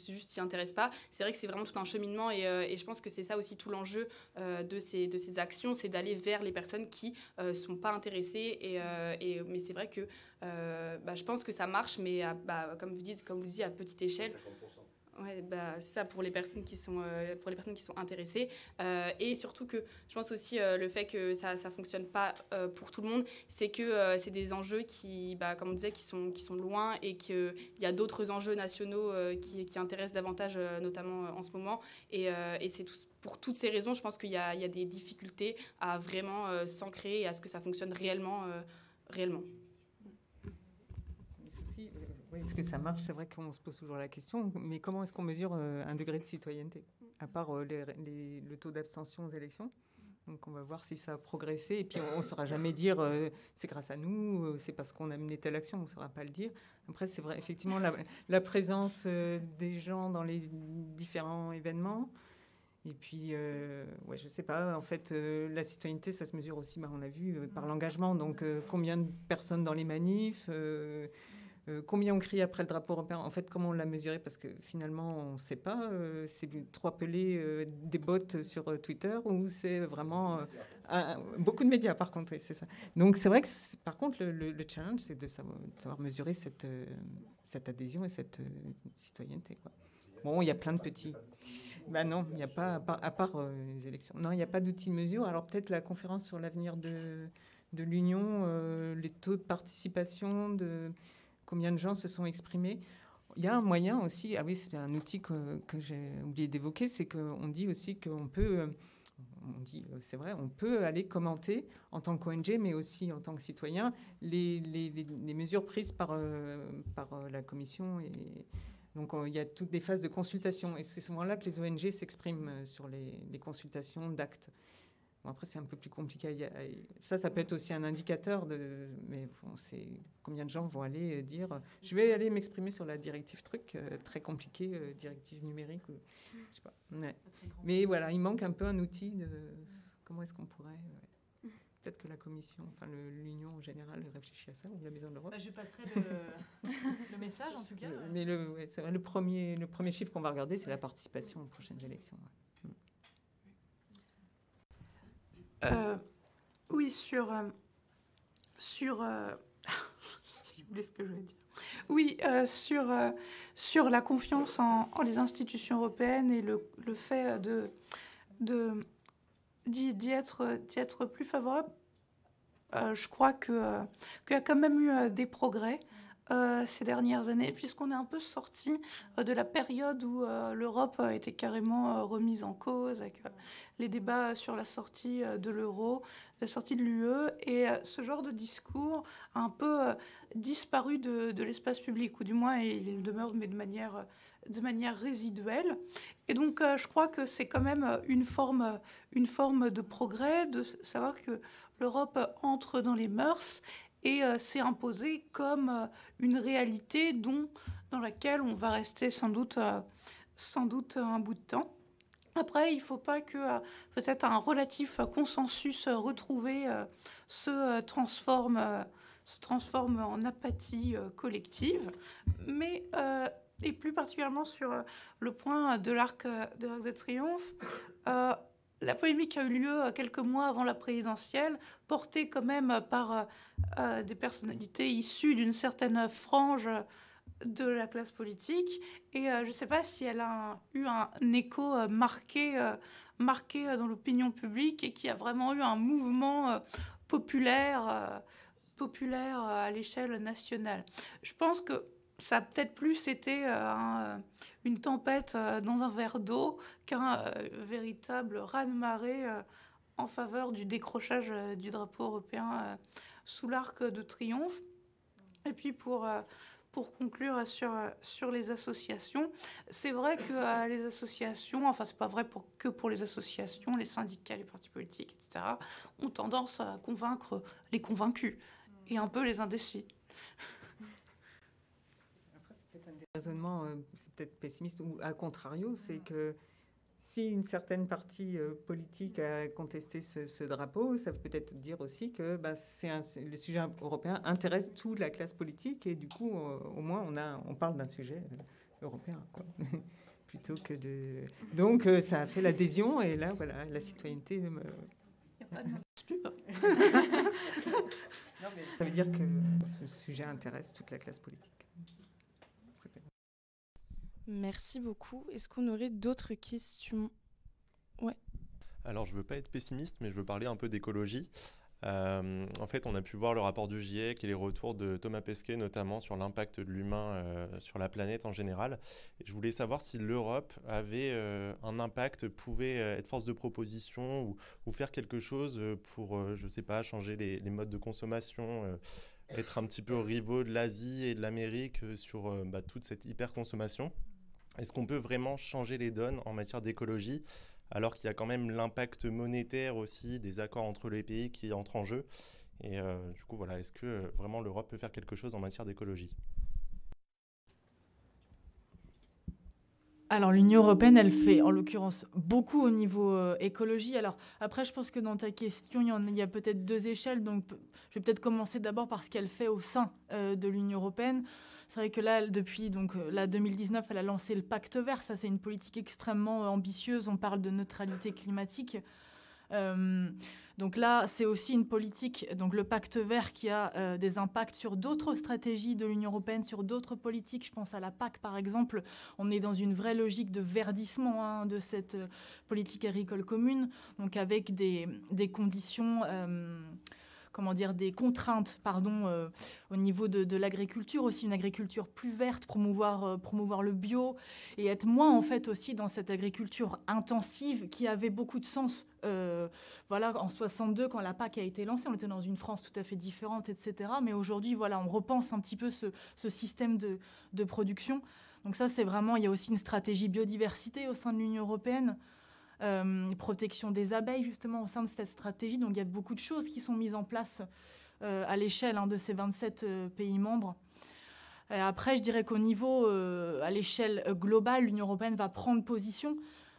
juste s'y intéressent pas. C'est vrai que c'est vraiment tout un cheminement et je pense que c'est ça aussi tout l'enjeu de ces actions, c'est d'aller vers les personnes qui sont pas intéressées mais c'est vrai que je pense que ça marche, mais comme vous dites à petite échelle. 50%. Ouais, c'est ça pour les personnes qui sont intéressées et surtout que je pense aussi le fait que ça fonctionne pas pour tout le monde, c'est que c'est des enjeux qui comme on disait qui sont loin et qu'il y a d'autres enjeux nationaux qui intéressent davantage notamment en ce moment et c'est pour toutes ces raisons je pense qu'il y a des difficultés à vraiment s'ancrer et à ce que ça fonctionne réellement. Oui, est-ce que ça marche ? C'est vrai qu'on se pose toujours la question, mais comment est-ce qu'on mesure un degré de citoyenneté ? À part le taux d'abstention aux élections. Donc on va voir si ça a progressé, et puis on ne saura jamais dire c'est grâce à nous, c'est parce qu'on a mené telle action, on ne saura pas le dire. Après, c'est vrai, effectivement, la présence des gens dans les différents événements. Et puis, je ne sais pas, en fait, la citoyenneté, ça se mesure aussi, on l'a vu, par l'engagement. Donc, combien de personnes dans les manifs combien on crie après le drapeau européen ? En fait, comment on l'a mesuré ? Parce que finalement, on ne sait pas. C'est trop appelé des bots sur Twitter ou c'est vraiment beaucoup de médias, par contre. Oui, c'est ça. Donc, c'est vrai que, par contre, le challenge, c'est de savoir mesurer cette adhésion et cette citoyenneté, quoi. Bon, il y a plein de petits... non, il n'y a pas, à part les élections. Non, il n'y a pas d'outil de mesure. Alors, peut-être la conférence sur l'avenir de l'Union, les taux de participation, combien de gens se sont exprimés. Il y a un moyen aussi, ah oui, c'est un outil que j'ai oublié d'évoquer, c'est qu'on dit aussi qu'on peut, on dit, c'est vrai, on peut aller commenter en tant qu'ONG, mais aussi en tant que citoyen, les mesures prises par la Commission. Et donc, il y a toutes des phases de consultation. Et c'est souvent là que les ONG s'expriment sur les consultations d'actes. Bon, après, c'est un peu plus compliqué. Ça peut être aussi un indicateur, mais bon, c'est combien de gens vont aller dire « Je vais aller m'exprimer sur la directive truc, très compliqué, directive numérique. » Je sais pas. Ouais. Mais voilà, il manque un peu un outil de comment est-ce qu'on pourrait... Peut-être que la Commission, enfin l'Union en général, réfléchit à ça, ou la Maison de l'Europe. Je passerai le message, en tout cas. Mais c'est vrai, le premier chiffre qu'on va regarder, c'est la participation aux prochaines élections. Ouais. Oui, sur j'oublie ce que je voulais dire. Oui, sur la confiance en les institutions européennes et le fait d'y être plus favorable, je crois qu'il y a quand même eu des progrès ces dernières années, puisqu'on est un peu sorti de la période où l'Europe a été carrément remise en cause avec les débats sur la sortie de l'euro, la sortie de l'UE, et ce genre de discours a un peu disparu de l'espace public, ou du moins il demeure, mais de manière résiduelle. Et donc je crois que c'est quand même une forme de progrès, de savoir que l'Europe entre dans les mœurs et s'est imposée comme une réalité dans laquelle on va rester sans doute un bout de temps. Après, il ne faut pas que peut-être un relatif consensus retrouvé se transforme en apathie collective, mais et plus particulièrement sur le point de l'Arc de Triomphe. La polémique a eu lieu quelques mois avant la présidentielle, portée quand même par des personnalités issues d'une certaine frange de la classe politique. Et je ne sais pas si elle a eu un écho marqué dans l'opinion publique et qui a vraiment eu un mouvement populaire à l'échelle nationale. Je pense que ça a peut-être plus été une tempête dans un verre d'eau qu'un véritable raz-de-marée en faveur du décrochage du drapeau européen sous l'Arc de Triomphe. Et puis pour conclure sur les associations, c'est vrai que les associations, enfin c'est pas vrai que pour les associations, les syndicats, les partis politiques, etc., ont tendance à convaincre les convaincus et un peu les indécis. Raisonnement, c'est peut-être pessimiste, ou à contrario, c'est que si une certaine partie politique a contesté ce drapeau, ça peut peut-être dire aussi que le sujet européen intéresse toute la classe politique, et du coup, au moins, on parle d'un sujet européen, quoi. Plutôt que de... Donc, ça a fait l'adhésion, et là, voilà, la citoyenneté... Il n'y a pas de pub. Non, mais ça veut dire que ce sujet intéresse toute la classe politique. Merci beaucoup. Est-ce qu'on aurait d'autres questions? Ouais. Alors, je ne veux pas être pessimiste, mais je veux parler un peu d'écologie. En fait, on a pu voir le rapport du GIEC et les retours de Thomas Pesquet, notamment sur l'impact de l'humain sur la planète en général. Et je voulais savoir si l'Europe avait un impact, pouvait être force de proposition ou faire quelque chose pour, je ne sais pas, changer les modes de consommation, être un petit peu rivaux de l'Asie et de l'Amérique sur toute cette hyper-consommation. Est-ce qu'on peut vraiment changer les donnes en matière d'écologie, alors qu'il y a quand même l'impact monétaire aussi des accords entre les pays qui entrent en jeu? Et du coup, voilà, est-ce que vraiment l'Europe peut faire quelque chose en matière d'écologie? Alors l'Union européenne, elle fait en l'occurrence beaucoup au niveau écologie. Alors après, je pense que dans ta question, il y a peut-être deux échelles. Donc je vais peut-être commencer d'abord par ce qu'elle fait au sein de l'Union européenne. C'est vrai que là, depuis 2019, elle a lancé le Pacte vert. Ça, c'est une politique extrêmement ambitieuse. On parle de neutralité climatique. Donc là, c'est aussi une politique, donc le Pacte vert, qui a des impacts sur d'autres stratégies de l'Union européenne, sur d'autres politiques. Je pense à la PAC, par exemple. On est dans une vraie logique de verdissement de cette politique agricole commune, donc avec des conditions... des contraintes au niveau de l'agriculture, aussi une agriculture plus verte, promouvoir le bio et être moins en fait aussi dans cette agriculture intensive qui avait beaucoup de sens. En 62, quand la PAC a été lancée, on était dans une France tout à fait différente, etc. Mais aujourd'hui, on repense un petit peu ce système de production. Donc ça, c'est vraiment, il y a aussi une stratégie biodiversité au sein de l'Union européenne. Protection des abeilles justement au sein de cette stratégie. Donc il y a beaucoup de choses qui sont mises en place à l'échelle de ces 27 pays membres. Après, je dirais qu'au niveau, à l'échelle globale, l'Union européenne va prendre position.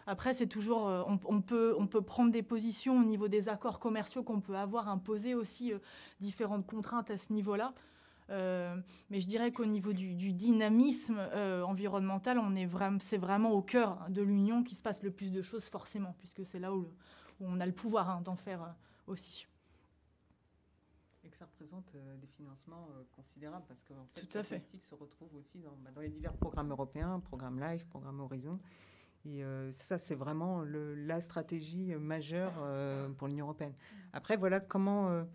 Après, c'est toujours, on peut prendre des positions au niveau des accords commerciaux qu'on peut avoir, imposer aussi différentes contraintes à ce niveau-là. Mais je dirais qu'au niveau du dynamisme environnemental, c'est vraiment au cœur de l'Union qu'il se passe le plus de choses forcément, puisque c'est là où on a le pouvoir d'en faire aussi. Et que ça représente des financements considérables, parce que en fait, cette politique se retrouve aussi dans les divers programmes européens, programme LIFE, programme Horizon. Et ça, c'est vraiment la stratégie majeure pour l'Union européenne. Après, voilà comment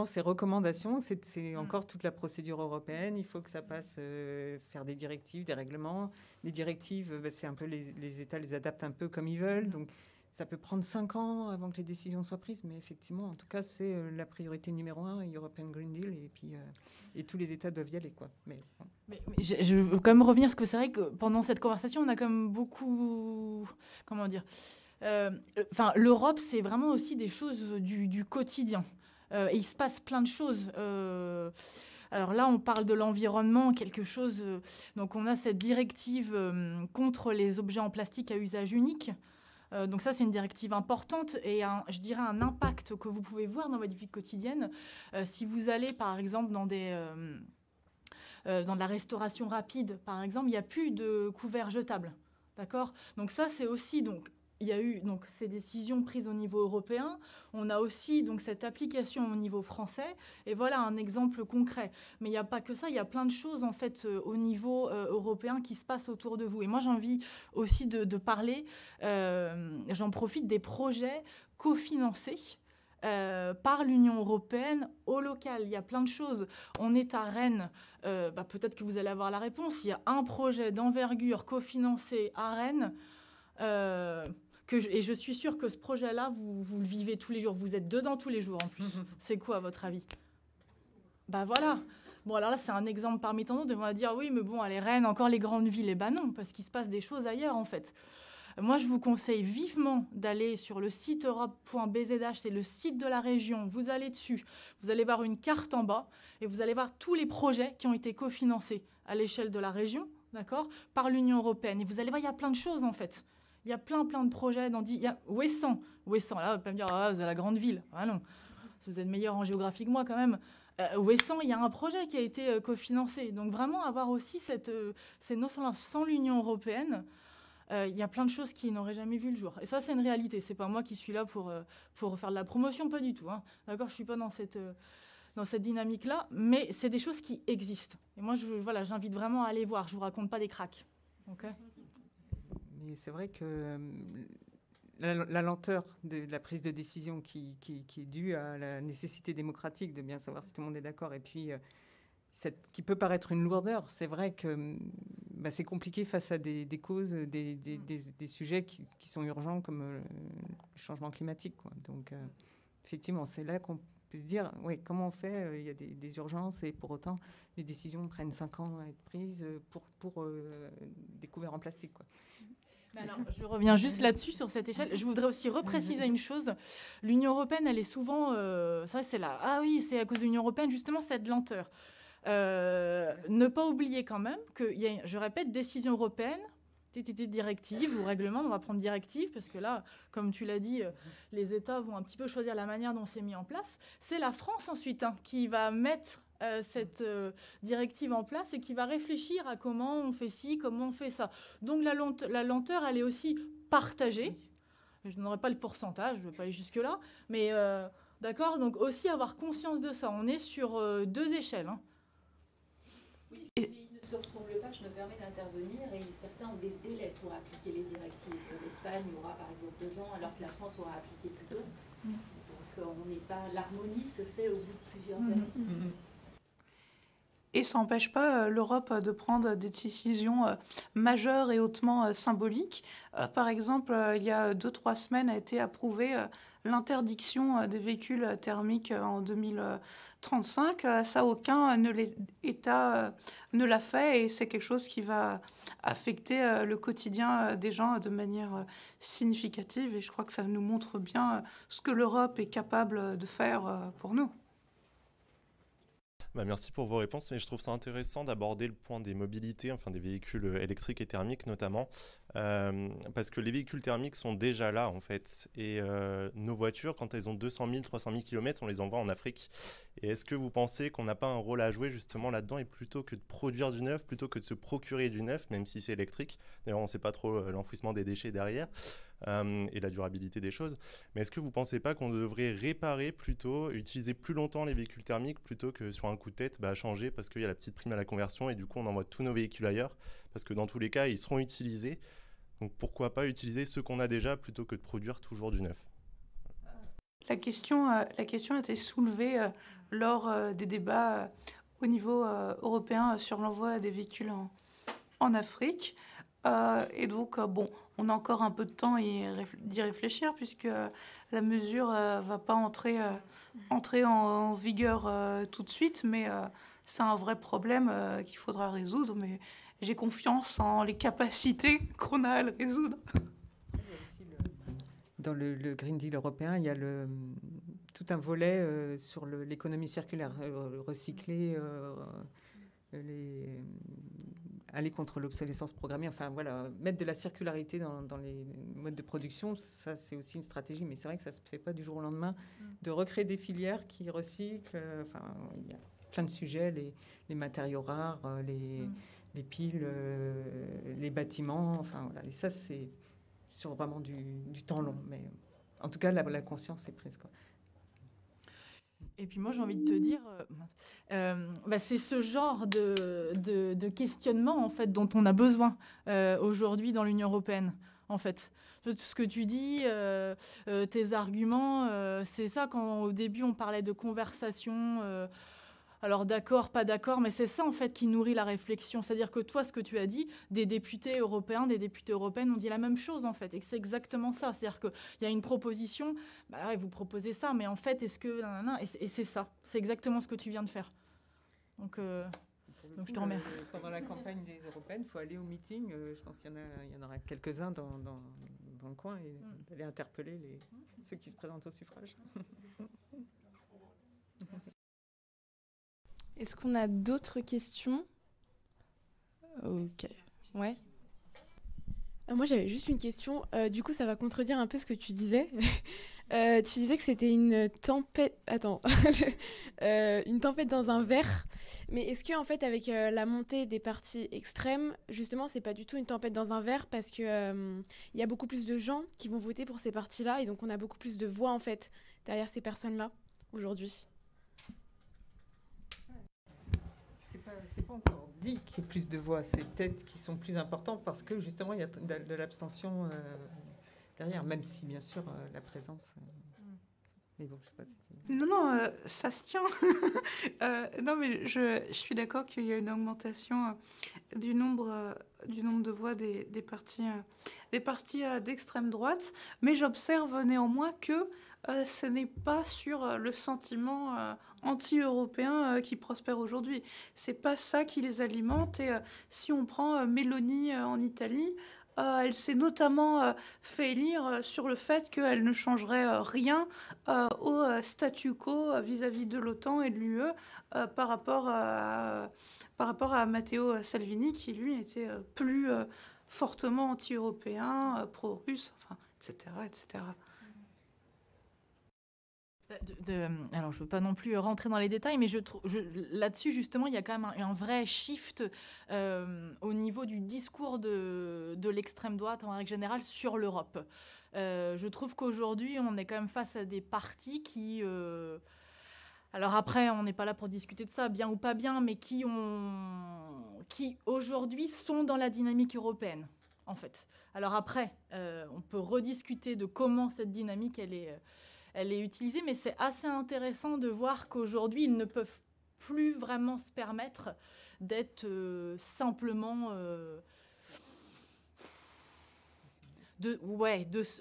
ces recommandations, c'est encore toute la procédure européenne. Il faut que ça passe, faire des directives, des règlements. Les directives, c'est un peu les États les adaptent un peu comme ils veulent. Donc, ça peut prendre 5 ans avant que les décisions soient prises. Mais effectivement, en tout cas, c'est la priorité numéro 1, European Green Deal. Et puis, et tous les États doivent y aller, quoi. Mais je veux quand même revenir, parce que c'est vrai que pendant cette conversation, on a quand même beaucoup... Comment dire l'Europe, c'est vraiment aussi des choses du quotidien. Et il se passe plein de choses. Alors là, on parle de l'environnement, quelque chose... donc on a cette directive contre les objets en plastique à usage unique. Donc ça, c'est une directive importante et je dirais un impact que vous pouvez voir dans votre vie quotidienne. Si vous allez, par exemple, dans de la restauration rapide, par exemple, il n'y a plus de couverts jetables. D'accord ? Donc ça, c'est aussi... Il y a eu ces décisions prises au niveau européen. On a aussi cette application au niveau français. Et voilà un exemple concret. Mais il n'y a pas que ça. Il y a plein de choses en fait au niveau européen qui se passent autour de vous. Et moi, j'ai envie aussi de parler. J'en profite des projets cofinancés par l'Union européenne au local. Il y a plein de choses. On est à Rennes. Peut-être que vous allez avoir la réponse. Il y a un projet d'envergure cofinancé à Rennes. Et je suis sûre que ce projet-là, vous le vivez tous les jours. Vous êtes dedans tous les jours, en plus. C'est quoi, à votre avis ? Voilà. Bon, alors là, c'est un exemple parmi tant d'autres. On va dire, oui, mais bon, allez, Rennes, encore les grandes villes. Et non, parce qu'il se passe des choses ailleurs, en fait. Moi, je vous conseille vivement d'aller sur le site europe.bzh. C'est le site de la région. Vous allez dessus. Vous allez voir une carte en bas. Et vous allez voir tous les projets qui ont été cofinancés à l'échelle de la région, d'accord, par l'Union européenne. Et vous allez voir, il y a plein de choses, en fait. Il y a plein de projets. Il y a Ouessant, là, vous pouvez me dire, vous êtes à la grande ville. Ah non, vous êtes meilleur en géographie que moi, quand même. Ouessant, il y a un projet qui a été cofinancé. Donc, vraiment, avoir aussi ces notions-là sans l'Union européenne, il y a plein de choses qui n'auraient jamais vu le jour. Et ça, c'est une réalité. C'est pas moi qui suis là pour faire de la promotion, pas du tout. Hein. D'accord, je suis pas dans cette dynamique-là, mais c'est des choses qui existent. Et moi, j'invite vraiment à aller voir. Je vous raconte pas des cracks. Okay ? Mais c'est vrai que la lenteur de la prise de décision qui est due à la nécessité démocratique de bien savoir si tout le monde est d'accord, et puis qui peut paraître une lourdeur, c'est vrai que c'est compliqué face à des causes, des sujets qui sont urgents comme le changement climatique, quoi. Donc, effectivement, c'est là qu'on peut se dire, oui, comment on fait ? Il y a des urgences et pour autant, les décisions prennent 5 ans à être prises pour des couverts en plastique, quoi. Alors, je reviens juste là-dessus, sur cette échelle. Je voudrais aussi repréciser une chose. L'Union européenne, elle est souvent... c'est là. Ah oui, c'est à cause de l'Union européenne, justement, cette lenteur. Ne pas oublier quand même qu'il y a, je répète, décision européenne, directive ou règlement. On va prendre directive parce que là, comme tu l'as dit, les États vont un petit peu choisir la manière dont c'est mis en place. C'est la France ensuite qui va mettre cette directive en place et qui va réfléchir à comment on fait ci, comment on fait ça. Donc la lenteur, elle est aussi partagée. Je n'aurai pas le pourcentage, je ne vais pas aller jusque-là, mais d'accord, donc aussi avoir conscience de ça. On est sur 2 échelles. Hein. Oui, les pays ne se ressemblent pas, je me permets d'intervenir, et certains ont des délais pour appliquer les directives. L'Espagne aura par exemple 2 ans, alors que la France aura appliqué plus tôt. Donc qu'on n'est pas... L'harmonie se fait au bout de plusieurs années. Et ça n'empêche pas l'Europe de prendre des décisions majeures et hautement symboliques. Par exemple, il y a 2-3 semaines a été approuvée l'interdiction des véhicules thermiques en 2035. Ça, aucun État ne l'a fait et c'est quelque chose qui va affecter le quotidien des gens de manière significative. Et je crois que ça nous montre bien ce que l'Europe est capable de faire pour nous. Merci pour vos réponses, mais je trouve ça intéressant d'aborder le point des mobilités, enfin des véhicules électriques et thermiques notamment, parce que les véhicules thermiques sont déjà là en fait, et nos voitures, quand elles ont 200 000, 300 000 km, on les envoie en Afrique. Et est-ce que vous pensez qu'on n'a pas un rôle à jouer justement là-dedans, et plutôt que de produire du neuf, plutôt que de se procurer du neuf, même si c'est électrique, d'ailleurs on ne sait pas trop l'enfouissement des déchets derrière, et la durabilité des choses, mais est-ce que vous ne pensez pas qu'on devrait réparer plutôt, utiliser plus longtemps les véhicules thermiques plutôt que sur un coup de tête changer parce qu'il y a la petite prime à la conversion et du coup on envoie tous nos véhicules ailleurs parce que dans tous les cas ils seront utilisés, donc pourquoi pas utiliser ceux qu'on a déjà plutôt que de produire toujours du neuf? La question a été soulevée lors des débats au niveau européen sur l'envoi des véhicules en Afrique. Et donc, on a encore un peu de temps d'y réfléchir puisque la mesure ne va pas entrer en vigueur tout de suite, mais c'est un vrai problème qu'il faudra résoudre. Mais j'ai confiance en les capacités qu'on a à le résoudre. Dans le Green Deal européen, il y a tout un volet sur l'économie circulaire, recycler, aller contre l'obsolescence programmée, enfin voilà, mettre de la circularité dans les modes de production, ça c'est aussi une stratégie, mais c'est vrai que ça ne se fait pas du jour au lendemain, de recréer des filières qui recyclent, enfin il y a plein de sujets, les matériaux rares, les piles, les bâtiments, enfin voilà, et ça c'est sur vraiment du temps long, mais en tout cas la conscience est prise, quoi. Et puis moi, j'ai envie de te dire, c'est ce genre de questionnement en fait dont on a besoin aujourd'hui dans l'Union européenne. En fait, tout ce que tu dis, tes arguments, c'est ça. Quand au début on parlait de conversation. Alors d'accord, pas d'accord, mais c'est ça en fait qui nourrit la réflexion. C'est-à-dire que toi, ce que tu as dit, des députés européens, des députées européennes ont dit la même chose en fait, et que c'est exactement ça. C'est-à-dire qu'il y a une proposition, ouais, vous proposez ça, mais en fait, est-ce que... Et c'est ça, c'est exactement ce que tu viens de faire. Donc je te remercie. Pendant la campagne des européennes, il faut aller au meeting. Je pense qu'il y en aura quelques-uns dans le coin et d'aller interpeller ceux qui se présentent au suffrage. Est-ce qu'on a d'autres questions? Ok. Ouais. Moi, j'avais juste une question. Du coup, ça va contredire un peu ce que tu disais. Tu disais que c'était une tempête... Attends. Une tempête dans un verre. Mais est-ce que, en fait, avec la montée des partis extrêmes, justement, c'est pas du tout une tempête dans un verre parce que y a beaucoup plus de gens qui vont voter pour ces partis-là et donc on a beaucoup plus de voix, en fait, derrière ces personnes-là, aujourd'hui. C'est pas encore dit qu'il y ait plus de voix, c'est peut-être qu'ils sont plus importants parce que justement il y a de l'abstention derrière, même si bien sûr la présence. Mais bon, je sais pas si... Non, ça se tient. Non, mais je suis d'accord qu'il y a une augmentation du nombre de voix des partis d'extrême droite, mais j'observe néanmoins que ce n'est pas sur le sentiment anti-européen qui prospère aujourd'hui. C'est pas ça qui les alimente. Et si on prend Meloni en Italie, elle s'est notamment fait élire sur le fait qu'elle ne changerait rien au statu quo vis-à-vis de l'OTAN et de l'UE par rapport à Matteo Salvini, qui lui était plus fortement anti-européen, pro-russe, enfin, etc., etc. Alors, je ne veux pas non plus rentrer dans les détails, mais là-dessus, justement, il y a quand même un vrai shift au niveau du discours de l'extrême droite, en règle générale, sur l'Europe. Je trouve qu'aujourd'hui, on est quand même face à des partis qui... alors après, on n'est pas là pour discuter de ça, bien ou pas bien, mais qui aujourd'hui sont dans la dynamique européenne, en fait. Alors après, on peut rediscuter de comment cette dynamique, elle est utilisée, mais c'est assez intéressant de voir qu'aujourd'hui, ils ne peuvent plus vraiment se permettre d'être simplement...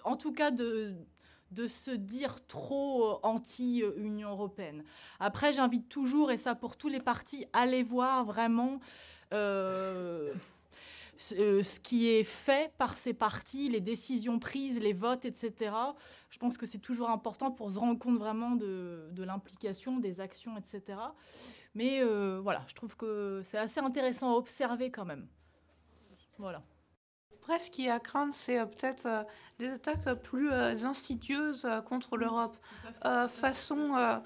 en tout cas, de se dire trop anti-Union européenne. Après, j'invite toujours, et ça pour tous les partis, à aller voir vraiment ce qui est fait par ces partis, les décisions prises, les votes, etc. Je pense que c'est toujours important pour se rendre compte vraiment de l'implication, des actions, etc. Mais voilà, je trouve que c'est assez intéressant à observer quand même. Voilà. Après, ce qui est à craindre, c'est peut-être des attaques plus insidieuses contre l'Europe, façon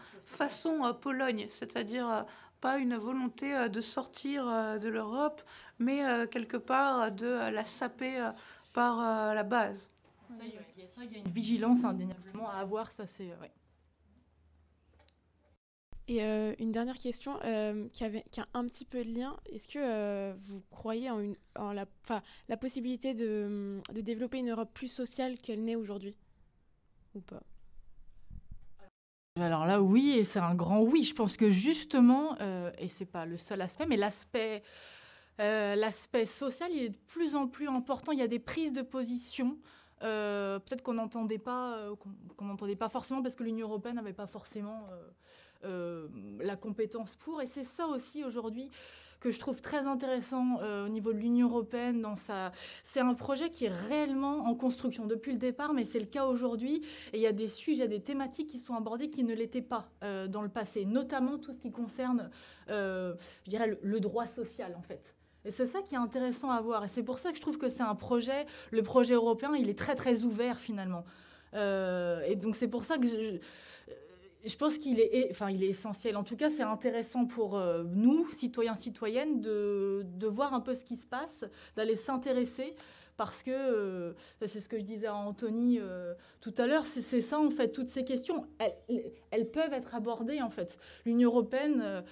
Pologne, c'est-à-dire pas une volonté de sortir de l'Europe, mais quelque part de la saper par la base. Ça, il y a une vigilance indéniablement à avoir, ça c'est... Ouais. Et une dernière question qui a un petit peu de lien. Est-ce que vous croyez en la possibilité de développer une Europe plus sociale qu'elle n'est aujourd'hui ou pas? Alors là, oui, et c'est un grand oui. Je pense que justement, et c'est pas le seul aspect, mais l'aspect social, il est de plus en plus important. Il y a des prises de position. Peut-être qu'on n'entendait pas forcément parce que l'Union européenne n'avait pas forcément la compétence pour. Et c'est ça aussi aujourd'hui que je trouve très intéressant au niveau de l'Union européenne. C'est un projet qui est réellement en construction depuis le départ, mais c'est le cas aujourd'hui. Et il y a des sujets, des thématiques qui sont abordées qui ne l'étaient pas dans le passé, notamment tout ce qui concerne, je dirais, le droit social en fait. Et c'est ça qui est intéressant à voir. Et c'est pour ça que je trouve que c'est un projet, le projet européen, il est très très ouvert finalement. Et donc c'est pour ça que je pense qu'il est essentiel. En tout cas, c'est intéressant pour nous, citoyens, citoyennes, de voir un peu ce qui se passe, d'aller s'intéresser, parce que, c'est ce que je disais à Anthony tout à l'heure, c'est ça, en fait, toutes ces questions, elles peuvent être abordées, en fait. L'Union européenne,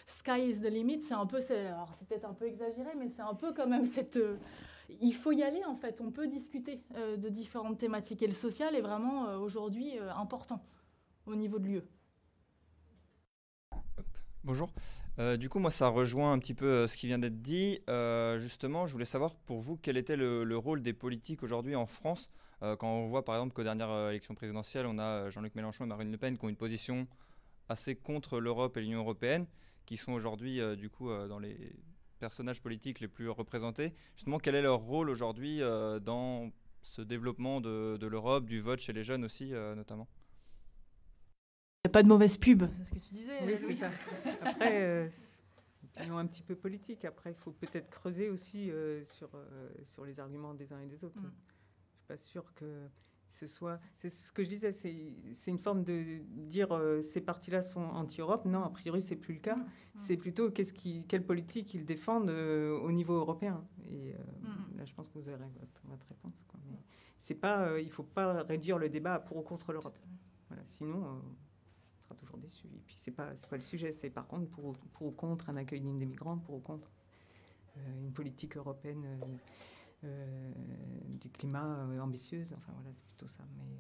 sky is the limit, c'est peut-être un peu exagéré, mais c'est un peu quand même cette... il faut y aller, en fait. On peut discuter de différentes thématiques. Et le social est vraiment, aujourd'hui, important au niveau de l'UE. Bonjour. Du coup, moi, ça rejoint un petit peu ce qui vient d'être dit. Justement, je voulais savoir pour vous quel était le rôle des politiques aujourd'hui en France. Quand on voit par exemple qu'aux dernières élections présidentielles, on a Jean-Luc Mélenchon et Marine Le Pen qui ont une position assez contre l'Europe et l'Union européenne, qui sont aujourd'hui du coup dans les personnages politiques les plus représentés. Justement, quel est leur rôle aujourd'hui dans ce développement de l'Europe, du vote chez les jeunes aussi notamment? Il n'y a pas de mauvaise pub, c'est ce que tu disais. Oui, c'est ça. Après, c'est une opinion un petit peu politique. Après, il faut peut-être creuser aussi sur les arguments des uns et des autres. Je ne suis pas sûre que ce soit... C'est ce que je disais, c'est une forme de dire ces partis-là sont anti-Europe. Non, a priori, ce n'est plus le cas. C'est plutôt quelle politique ils défendent au niveau européen. Et là, je pense que vous aurez votre réponse. Quoi. Mais c'est pas, il ne faut pas réduire le débat à pour ou contre l'Europe. Voilà, sinon... toujours déçu. Et puis c'est pas le sujet, c'est par contre pour ou contre un accueil digne des migrants, pour ou contre une politique européenne du climat ambitieuse. Enfin voilà, c'est plutôt ça. Mais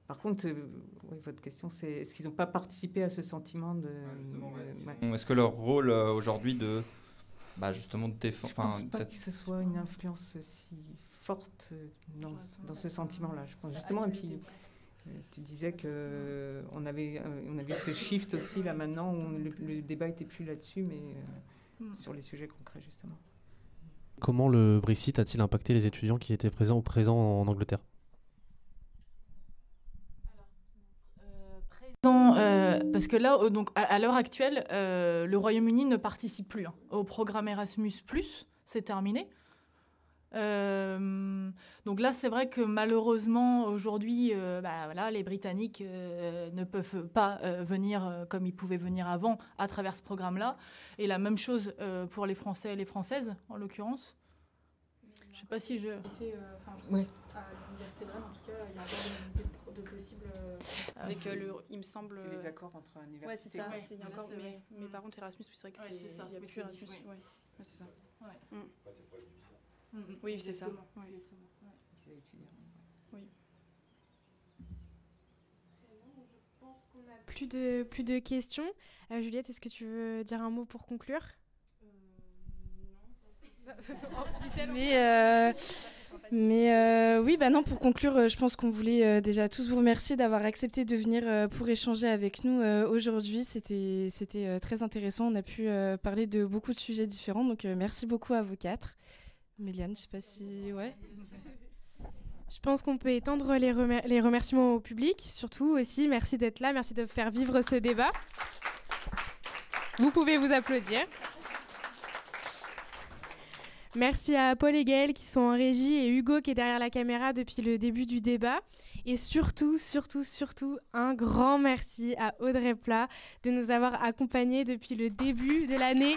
par contre, votre question, c'est est-ce qu'ils n'ont pas participé à ce sentiment de... Est-ce que leur rôle aujourd'hui justement de défendre... Je pense pas que ce soit une influence si forte dans ce sentiment-là. Je pense justement, et puis... Tu disais qu'on avait ce shift aussi là maintenant où le débat n'était plus là-dessus, mais sur les sujets concrets justement. Comment le Brexit a-t-il impacté les étudiants qui étaient présents en Angleterre? Parce que là, donc, à l'heure actuelle, le Royaume-Uni ne participe plus au programme Erasmus+, c'est terminé. Donc là, c'est vrai que malheureusement, aujourd'hui, les Britanniques ne peuvent pas venir comme ils pouvaient venir avant à travers ce programme-là. Et la même chose pour les Français et les Françaises, en l'occurrence. Je ne sais pas si je... Oui. À l'Université de Rennes, en tout cas, il y a encore de possibles... avec il me semble... C'est les accords entre universités. Ouais, c'est ça. Il y a encore, mais par contre, Erasmus, c'est vrai que c'est ça. Il n'y a plus Erasmus. Ouais, c'est ça. Ouais. C'est pour les oui, c'est ça. Ouais. Oui. pense qu'on n'a plus de questions. Juliette, est-ce que tu veux dire un mot pour conclure? Mais oui, bah non, pour conclure, je pense qu'on voulait déjà tous vous remercier d'avoir accepté de venir pour échanger avec nous aujourd'hui. C'était très intéressant. On a pu parler de beaucoup de sujets différents. Donc, merci beaucoup à vous quatre. Méliane, je sais pas si... Ouais. Je pense qu'on peut étendre les remerciements au public. Surtout aussi, merci d'être là. Merci de faire vivre ce débat. Vous pouvez vous applaudir. Merci à Paul et Gaël qui sont en régie et Hugo qui est derrière la caméra depuis le début du débat. Et surtout, un grand merci à Audrey Plat de nous avoir accompagnés depuis le début de l'année.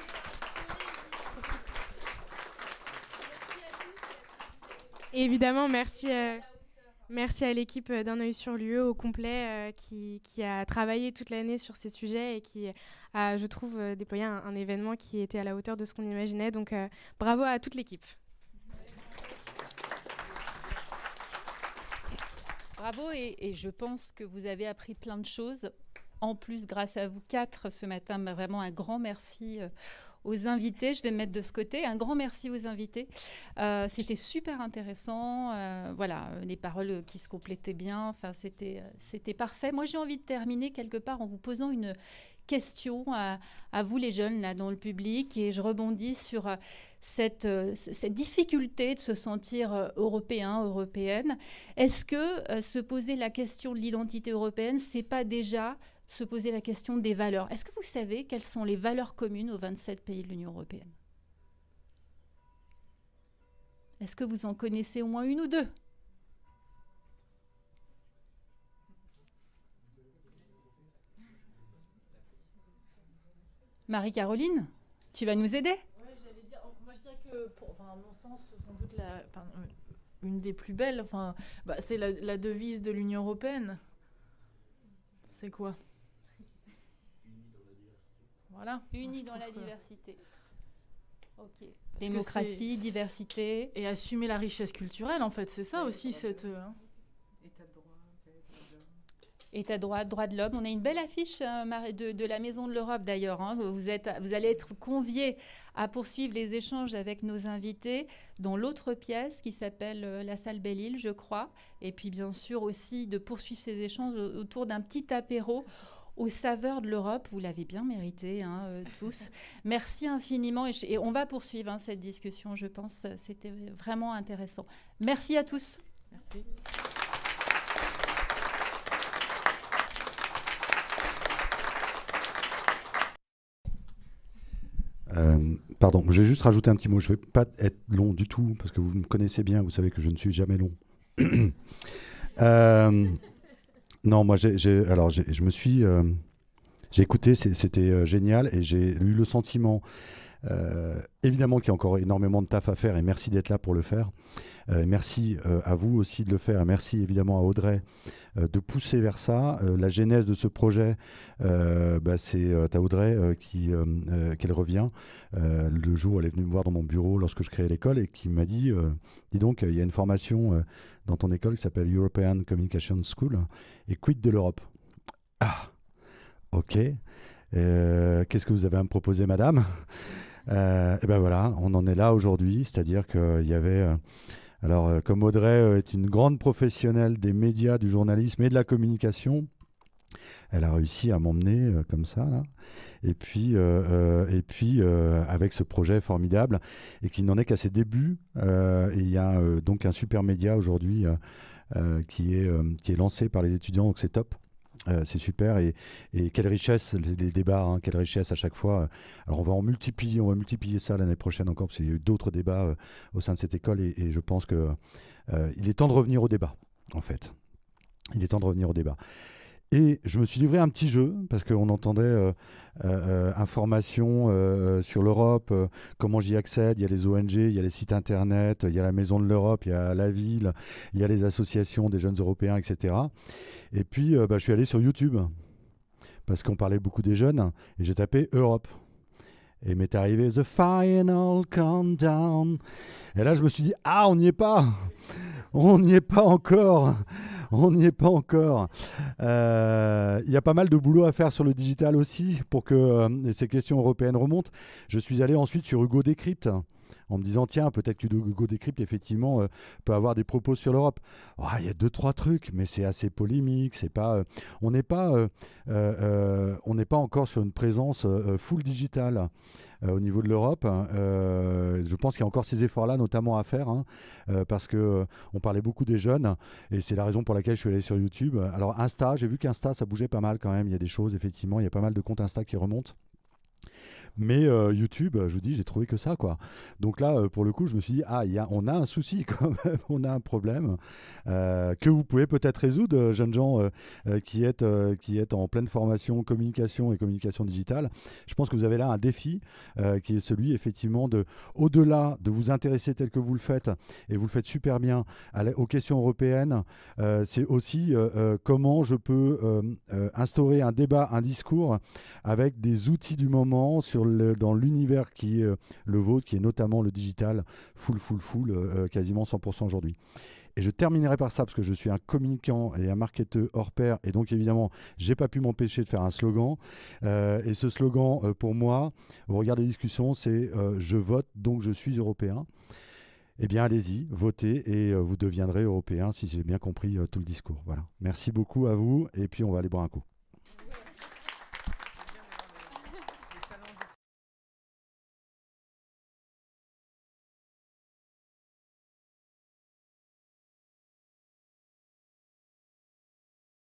Et évidemment, merci à l'équipe d'Un œil sur l'UE au complet qui a travaillé toute l'année sur ces sujets et qui a, je trouve, déployé un événement qui était à la hauteur de ce qu'on imaginait. Donc, bravo à toute l'équipe. Bravo et je pense que vous avez appris plein de choses. En plus, grâce à vous quatre ce matin, vraiment un grand merci aux invités. Je vais me mettre de ce côté. Un grand merci aux invités. C'était super intéressant. Voilà, les paroles qui se complétaient bien. Enfin, c'était parfait. Moi, j'ai envie de terminer quelque part en vous posant une question à vous, les jeunes, là, dans le public. Et je rebondis sur cette difficulté de se sentir européen, européenne. Est-ce que se poser la question de l'identité européenne, c'est pas déjà se poser la question des valeurs? Est-ce que vous savez quelles sont les valeurs communes aux 27 pays de l'Union européenne? Est-ce que vous en connaissez au moins une ou deux? Marie-Caroline, tu vas nous aider? Oui, j'allais dire, moi je dirais que, à mon sens, sans doute une des plus belles, c'est la devise de l'Union européenne. C'est quoi? Voilà. Unis dans la diversité. Ok. Démocratie, diversité. Et assumer la richesse culturelle, en fait, c'est ça aussi, cette... État de droit, droit de l'homme. On a une belle affiche de la Maison de l'Europe, d'ailleurs. Hein. Vous allez être conviés à poursuivre les échanges avec nos invités dans l'autre pièce qui s'appelle la salle Belle-Île, je crois. Et puis, bien sûr, aussi de poursuivre ces échanges autour d'un petit apéro aux saveurs de l'Europe. Vous l'avez bien mérité, tous. Merci infiniment. Et on va poursuivre cette discussion, je pense. C'était vraiment intéressant. Merci à tous. Merci. Pardon, je vais juste rajouter un petit mot. Je ne vais pas être long du tout, parce que vous me connaissez bien, vous savez que je ne suis jamais long. Non, moi, je me suis... j'ai écouté, c'était génial, et j'ai eu le sentiment, évidemment qu'il y a encore énormément de taf à faire, et merci d'être là pour le faire. Merci à vous aussi de le faire, et merci évidemment à Audrey de pousser vers ça. La genèse de ce projet, c'est à Audrey qu'elle revient. Le jour où elle est venue me voir dans mon bureau lorsque je créais l'école et qui m'a dit, dis donc, il y a une formation dans ton école qui s'appelle European Communication School, et quid de l'Europe? Ah, ok. Qu'est-ce que vous avez à me proposer, madame? Et ben voilà, on en est là aujourd'hui, c'est-à-dire qu'il y avait... Alors, comme Audrey est une grande professionnelle des médias, du journalisme et de la communication, elle a réussi à m'emmener comme ça, là. Et puis avec ce projet formidable, et qui n'en est qu'à ses débuts. Et il y a donc un super média aujourd'hui qui est lancé par les étudiants, donc c'est top. C'est super, et quelle richesse les débats, hein, quelle richesse à chaque fois. Alors on va multiplier ça l'année prochaine encore, parce qu'il y a eu d'autres débats au sein de cette école, et je pense que il est temps de revenir au débat, en fait. Il est temps de revenir au débat. Et je me suis livré un petit jeu, parce qu'on entendait informations sur l'Europe, comment j'y accède. Il y a les ONG, il y a les sites internet, il y a la Maison de l'Europe, il y a la ville, il y a les associations des jeunes européens, etc. Et puis, je suis allé sur YouTube, parce qu'on parlait beaucoup des jeunes, et j'ai tapé Europe. Et m'est arrivé The Final Countdown. Et là, je me suis dit, ah, on n'y est pas. On n'y est pas encore. On n'y est pas encore. Il y a pas mal de boulot à faire sur le digital aussi pour que ces questions européennes remontent. Je suis allé ensuite sur Hugo Décrypte en me disant tiens, peut-être que Hugo Décrypte effectivement peut avoir des propos sur l'Europe. Il y a 2-3 trucs, mais c'est assez polémique. C'est pas, on n'est pas encore sur une présence full digitale. Au niveau de l'Europe, je pense qu'il y a encore ces efforts-là notamment à faire, parce qu'on parlait beaucoup des jeunes, et c'est la raison pour laquelle je suis allé sur YouTube. Alors Insta, j'ai vu qu'Insta, ça bougeait pas mal quand même, il y a des choses, effectivement, il y a pas mal de comptes Insta qui remontent. Mais YouTube, je vous dis, j'ai trouvé que ça, quoi. Donc là, pour le coup, je me suis dit, on a un souci quand même, on a un problème que vous pouvez peut-être résoudre, jeunes gens qui êtes en pleine formation communication et communication digitale. Je pense que vous avez là un défi qui est celui, effectivement, au-delà de vous intéresser tel que vous le faites, et vous le faites super bien, aux questions européennes, c'est aussi comment je peux instaurer un débat, un discours avec des outils du moment dans l'univers qui est le vôtre, qui est notamment le digital, full, quasiment 100% aujourd'hui. Et je terminerai par ça, parce que je suis un communicant et un marketeur hors pair, et donc évidemment, j'ai pas pu m'empêcher de faire un slogan. Et ce slogan, pour moi, au regard des discussions, c'est je vote, donc je suis européen. Eh bien, allez-y, votez, et vous deviendrez européen, si j'ai bien compris tout le discours. Voilà. Merci beaucoup à vous, et puis on va aller boire un coup.